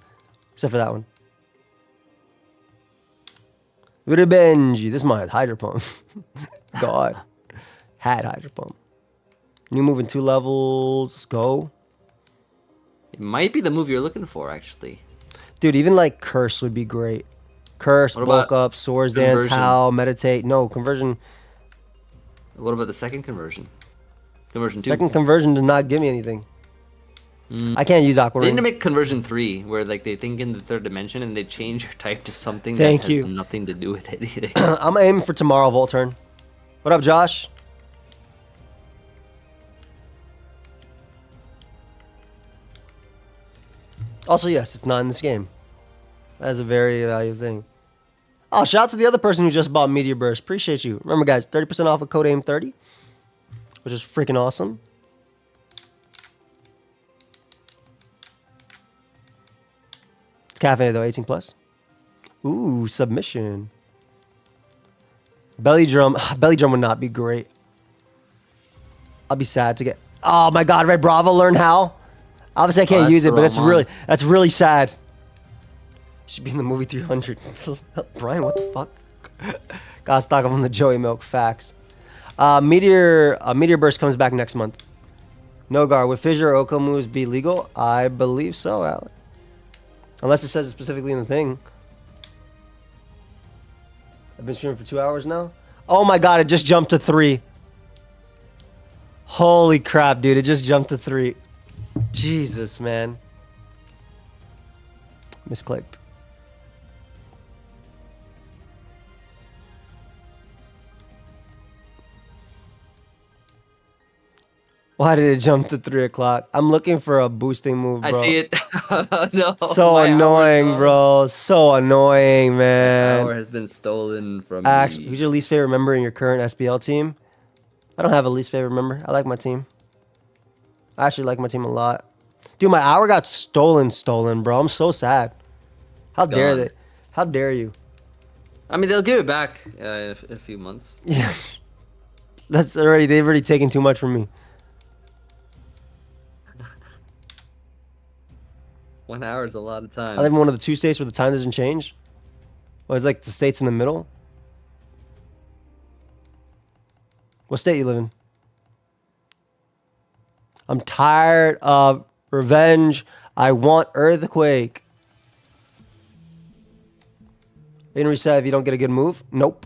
Except for that one. Revenge. This is my Hydro Pump. God. Had Hydro Pump. New move in 2 levels. Let's go. It might be the move you're looking for, actually. Dude, even like Curse would be great. Curse, What bulk about up, Swords Dance, conversion? Howl, Meditate. No, conversion. What about the second conversion? Conversion 2? Second conversion does not give me anything. I can't use Aqua They need to Ring. make conversion 3, where like they think in the 3rd dimension and they change your type to something Thank that you. has nothing to do with anything. I'm aiming for tomorrow, Volt turn. What up, Josh? Also, yes, it's not in this game. That is a very valuable thing. Oh, shout out to the other person who just bought Meteor Burst. Appreciate you. Remember, guys, 30% off of code AIM30, which is freaking awesome. It's cafe though, 18 plus. Ooh, submission. Belly drum. Belly drum would not be great. I'll be sad to get. Oh my God, Red Bravo learn how. Obviously, I can't that's use it, the but that's wrong really sad. Should be in the movie 300. Brian, what the fuck? Gotta stock up on the Joey Milk facts. Meteor Burst comes back next month. Nogar, would Fissure or Oko moves be legal? I believe so, Alec. Unless it says it specifically in the thing. I've been streaming for 2 hours now. Oh my God, it just jumped to 3. Holy crap, dude, it just jumped to 3. Jesus, man. Misclicked. Why did it jump to 3 o'clock? I'm looking for a boosting move, bro. I see it. No, So my hour's annoying, gone. bro. So annoying, man. Hour has been stolen from Actually, me. who's your least favorite member in your current SPL team? I don't have a least favorite member. I like my team. I actually like my team a lot. Dude, my hour got stolen, bro. I'm so sad. How dare Gone. they? How dare you? I mean, they'll give it back in a few months. Yeah. They've already taken too much from me. 1 hour is a lot of time. I live in one of the 2 states where the time doesn't change. Well, it's like the states in the middle. What state you live in? I'm tired of revenge. I want earthquake. You can reset if you don't get a good move? Nope.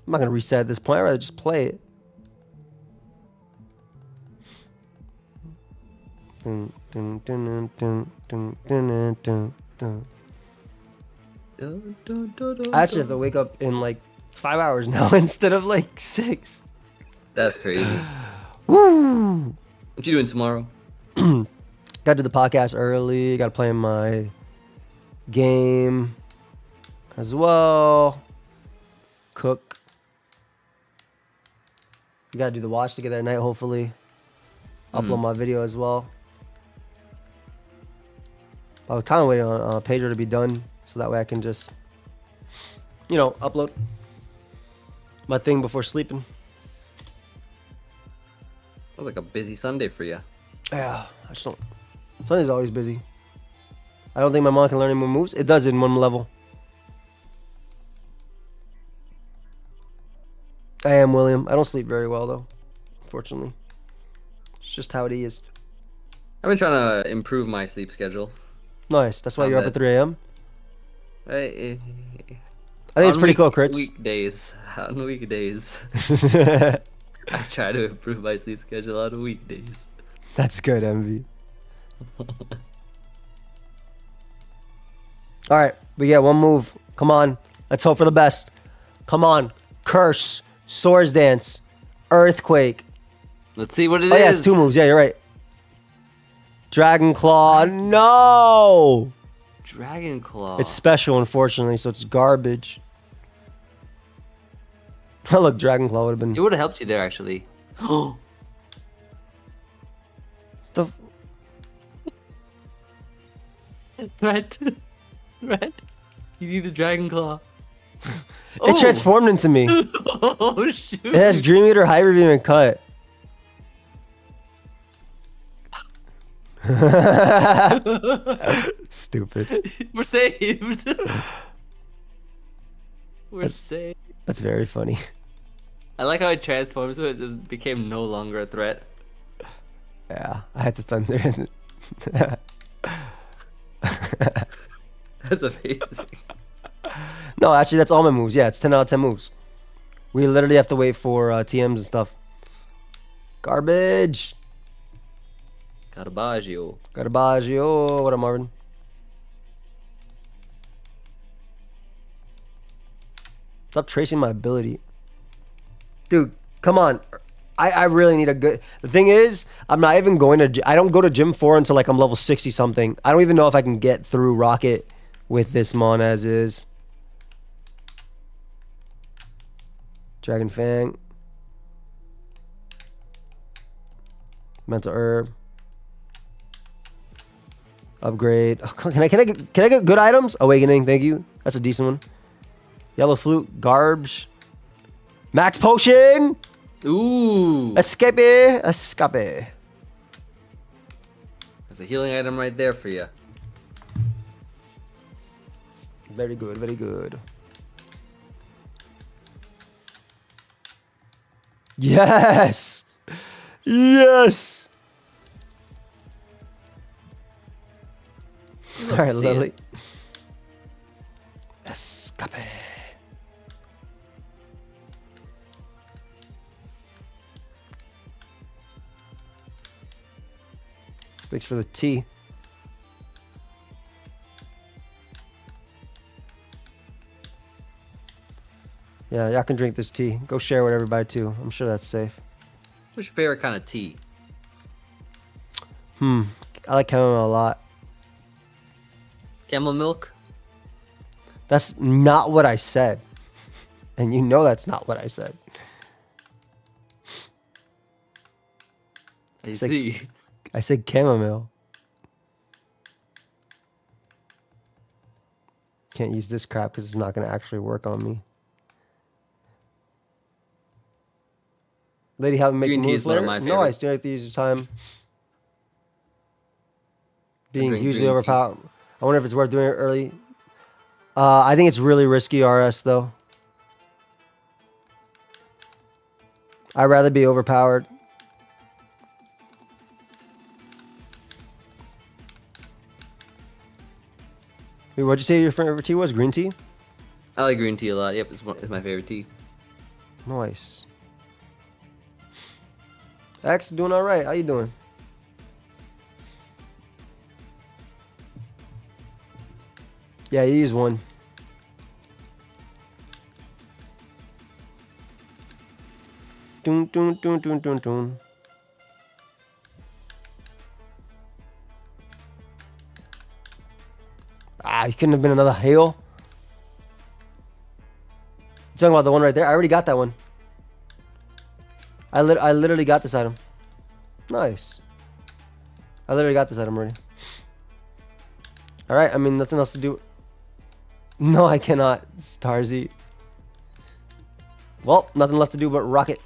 I'm not going to reset at this point. I'd rather just play it. I actually have to wake up in like 5 hours now instead of like 6. That's crazy. Woo! What you doing tomorrow? Got to do the podcast early. Got to play my game as well. Cook. We got to do the watch together at night, hopefully. Upload my video as well. I was kind of waiting on Pedro to be done so that way I can just, upload my thing before sleeping. Sounds like a busy Sunday for you. Yeah, I just don't. Sunday's always busy. I don't think my mom can learn any more moves. It does in one level. I am William. I don't sleep very well though, unfortunately. It's just how it is. I've been trying to improve my sleep schedule. Nice. That's why you're up at 3 a.m. I think it's pretty cool, Crits. On weekdays. I try to improve my sleep schedule on weekdays. That's good, MV. All right, we get one move. Come on. Let's hope for the best. Come on. Curse. Swords Dance. Earthquake. Let's see what it is. Oh, yeah, it's 2 moves. Yeah, you're right. Dragon Claw. No! Dragon Claw. It's special, unfortunately, so it's garbage. Look, Dragon Claw would have been... It would have helped you there, actually. the... Right. Right. You need a Dragon Claw. It transformed into me. Oh, shoot. It has Dream Eater, Hyper Beam, and Cut. Stupid. We're saved. We're saved. That's very funny. I like how it transformed so it just became no longer a threat. Yeah, I had to thunder. That's amazing. No, actually, that's all my moves. Yeah, it's 10 out of 10 moves. We literally have to wait for TMs and stuff. Garbage. Carbaggio. Carbaggio. What up, Marvin? Stop tracing my ability. Dude, come on. I really need a good... The thing is, I'm not even going to... I don't go to Gym 4 until like I'm level 60 something. I don't even know if I can get through Rocket with this Mon as is. Dragon Fang. Mental Herb. Upgrade. Oh, can I get good items? Awakening, thank you. That's a decent one. Yellow Flute. Garbage. Max Potion. Ooh. Escape. Escape. There's a healing item right there for you. Very good, very good. Yes! Yes! Alright, Lily. Escape. Thanks for the tea. Yeah, y'all can drink this tea. Go share with everybody too. I'm sure that's safe. What's your favorite kind of tea? I like chamomile a lot. Camel milk? That's not what I said. And you know that's not what I said. I see. I said chamomile. Can't use this crap because it's not going to actually work on me. Lady, haven't made moves later? No, I still have to use your time. Being hugely overpowered. I wonder if it's worth doing it early. I think it's really risky RS though. I'd rather be overpowered. Wait, what'd you say your favorite tea was? Green tea? I like green tea a lot. Yep, it's my favorite tea. Nice. X, doing all right. How you doing? Yeah, you use one. Dun, dun, dun, dun, dun, dun. Ah, you couldn't have been another hail. You talking about the one right there? I already got that one. I literally got this item. Nice. I literally got this item already. Alright, I mean, nothing else to do. No, I cannot. Starzy. Well, nothing left to do but rock it.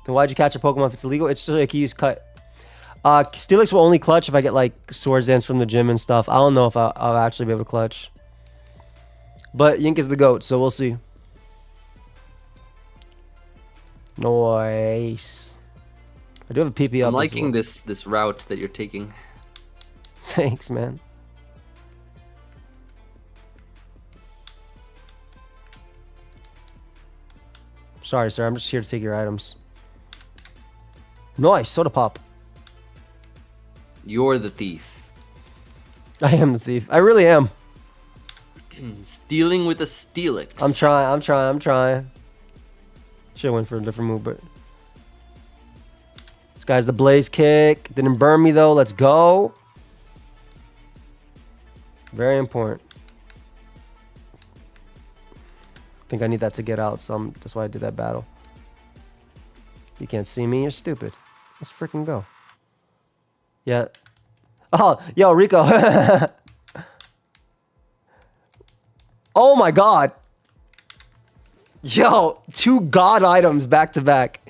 Then why'd you catch a Pokemon if it's illegal? It's just like you use cut. Steelix will only clutch if I get like Swords Dance from the gym and stuff. I don't know if I'll actually be able to clutch. But Yink is the GOAT, so we'll see. Nice. I do have a PP up. I'm liking this route that you're taking. Thanks, man. Sorry, sir. I'm just here to take your items. Nice. Soda pop. You're the thief. I am the thief. I really am. Stealing with a Steelix. I'm trying. Should have went for a different move, but... This guy's the Blaze Kick. Didn't burn me, though. Let's go. Very important. I think I need that to get out, so that's why I did that battle. You can't see me. You're stupid. Let's freaking go. Yeah. Oh, yo, Rico. Oh, my God. Yo, 2 God items back to back.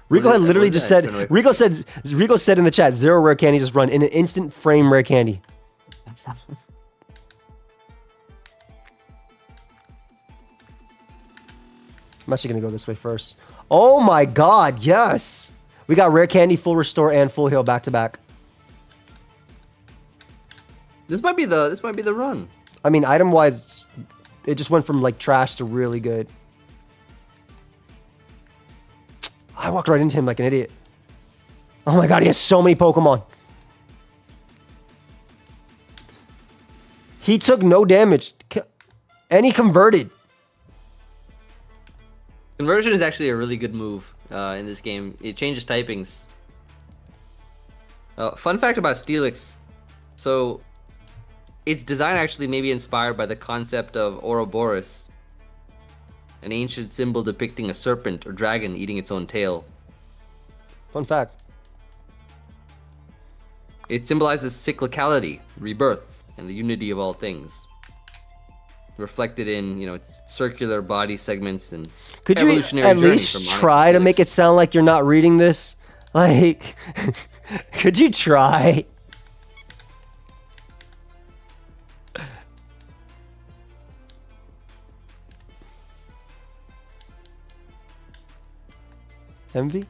Rico had literally just said, Rico said in the chat, 0 rare candy just run in an instant frame rare candy. I'm actually going to go this way first. Oh my God, yes. We got rare candy, full restore, and full heal back to back. This might be the run. I mean, item wise, it just went from like trash to really good. I walked right into him like an idiot. Oh my God, he has so many Pokemon. He took no damage. And he converted. Conversion is actually a really good move in this game. It changes typings. Fun fact about Steelix. So, its design actually may be inspired by the concept of Ouroboros, an ancient symbol depicting a serpent or dragon eating its own tail. Fun fact. It symbolizes cyclicality, rebirth, and the unity of all things. Reflected in, its circular body segments and could you at least try to make it sound like you're not reading this? Like, could you try? Envy?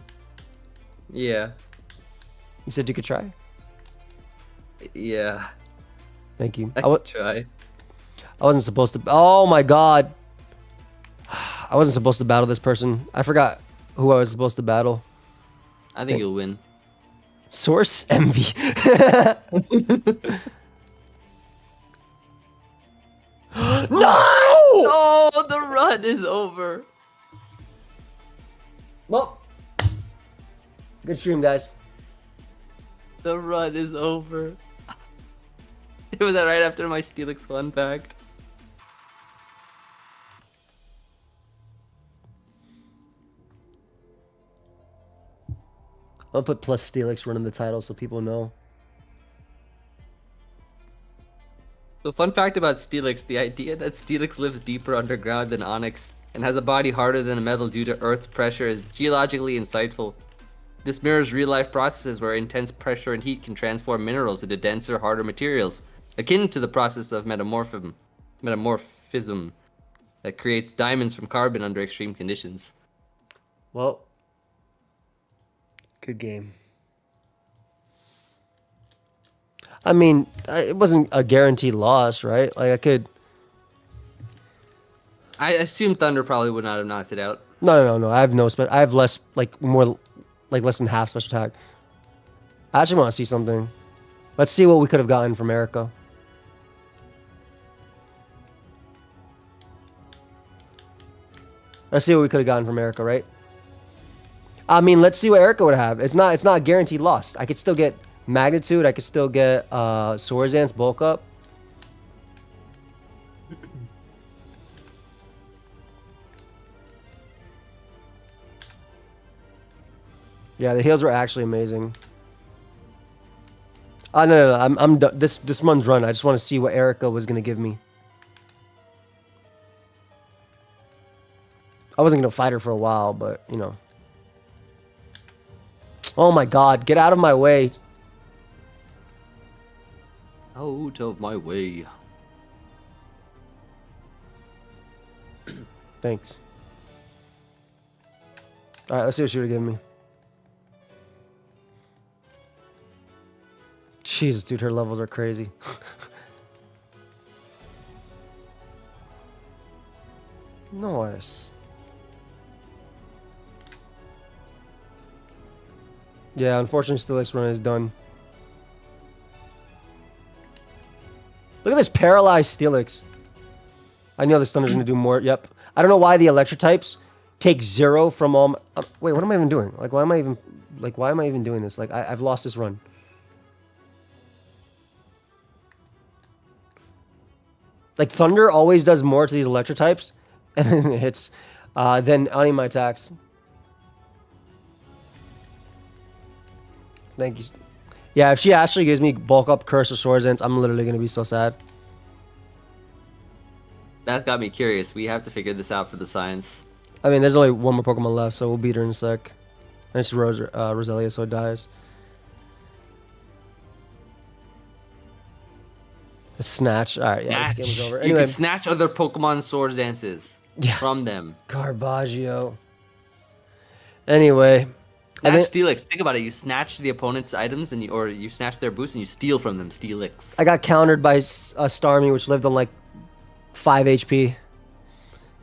Yeah. You said you could try? Yeah. Thank you. I could try. I wasn't supposed to... Oh my God. I wasn't supposed to battle this person. I forgot who I was supposed to battle. I think you'll win. Source envy. No! Oh, the run is over. Well, good stream, guys. The run is over. Was that right after my Steelix fun fact? I'll put plus Steelix running the title so people know. So fun fact about Steelix, the idea that Steelix lives deeper underground than Onyx and has a body harder than a metal due to earth pressure is geologically insightful. This mirrors real-life processes where intense pressure and heat can transform minerals into denser, harder materials, akin to the process of metamorphism that creates diamonds from carbon under extreme conditions. Well, good game. I mean, it wasn't a guaranteed loss, right? Like I could. I assume Thunder probably would not have knocked it out. No. I have no I have less, like more, like less than half special attack. I actually want to see something. Let's see what we could have gotten from Erica. Let's see what we could have gotten from Erica, right? I mean, let's see what Erica would have. It's not a guaranteed loss. I could still get Magnitude. I could still get Swordsdance Bulk Up. Yeah, the heals were actually amazing. No. I'm done. This one's run. I just want to see what Erica was gonna give me. I wasn't gonna fight her for a while, but you know. Oh my God! Get out of my way. Out of my way. Thanks. All right, let's see what she would have given me. Jesus, dude, her levels are crazy. Nice. Yeah, unfortunately, Steelix run is done. Look at this paralyzed Steelix. I know this Thunder's gonna do more. Yep. I don't know why the Electric types take 0 from all. Wait, what am I even doing? Like, why am I even doing this? Like, I've lost this run. Like, Thunder always does more to these Electric types, and then it hits than any of my attacks. Thank you. Yeah, if she actually gives me bulk up Curse or Swords Dance, I'm literally gonna be so sad. That got me curious. We have to figure this out for the science. I mean, there's only one more Pokemon left, so we'll beat her in a sec. And it's Roselia, so it dies. A snatch. All right, yeah, this game is over. Anyway, You can snatch other Pokemon Swords Dances from them. Garbaggio. Anyway. Snatch Steelix. Think about it. You snatch the opponent's items, or you snatch their boosts, and you steal from them Steelix. I got countered by Starmie, which lived on like 5 HP.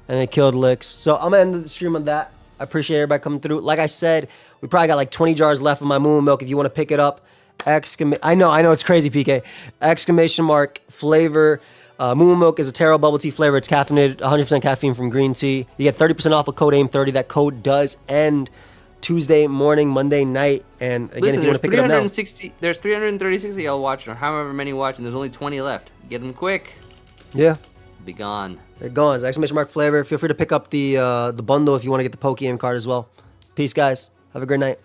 And it killed Licks. So I'm going to end the stream on that. I appreciate everybody coming through. Like I said, we probably got like 20 jars left of my Moo Milk. If you want to pick it up, I know it's crazy, PK. Exclamation mark flavor. Moo Milk is a taro bubble tea flavor. It's caffeinated, 100% caffeine from green tea. You get 30% off with code AIM30. That code does end Tuesday morning, Monday night. And again, Listen, if you want to pick it up now. There's 336 of y'all watching, or however many watching. There's only 20 left. Get them quick. Yeah. Be gone. They're gone. It's exclamation mark flavor. Feel free to pick up the bundle if you want to get the pokeaim card as well. Peace, guys. Have a great night.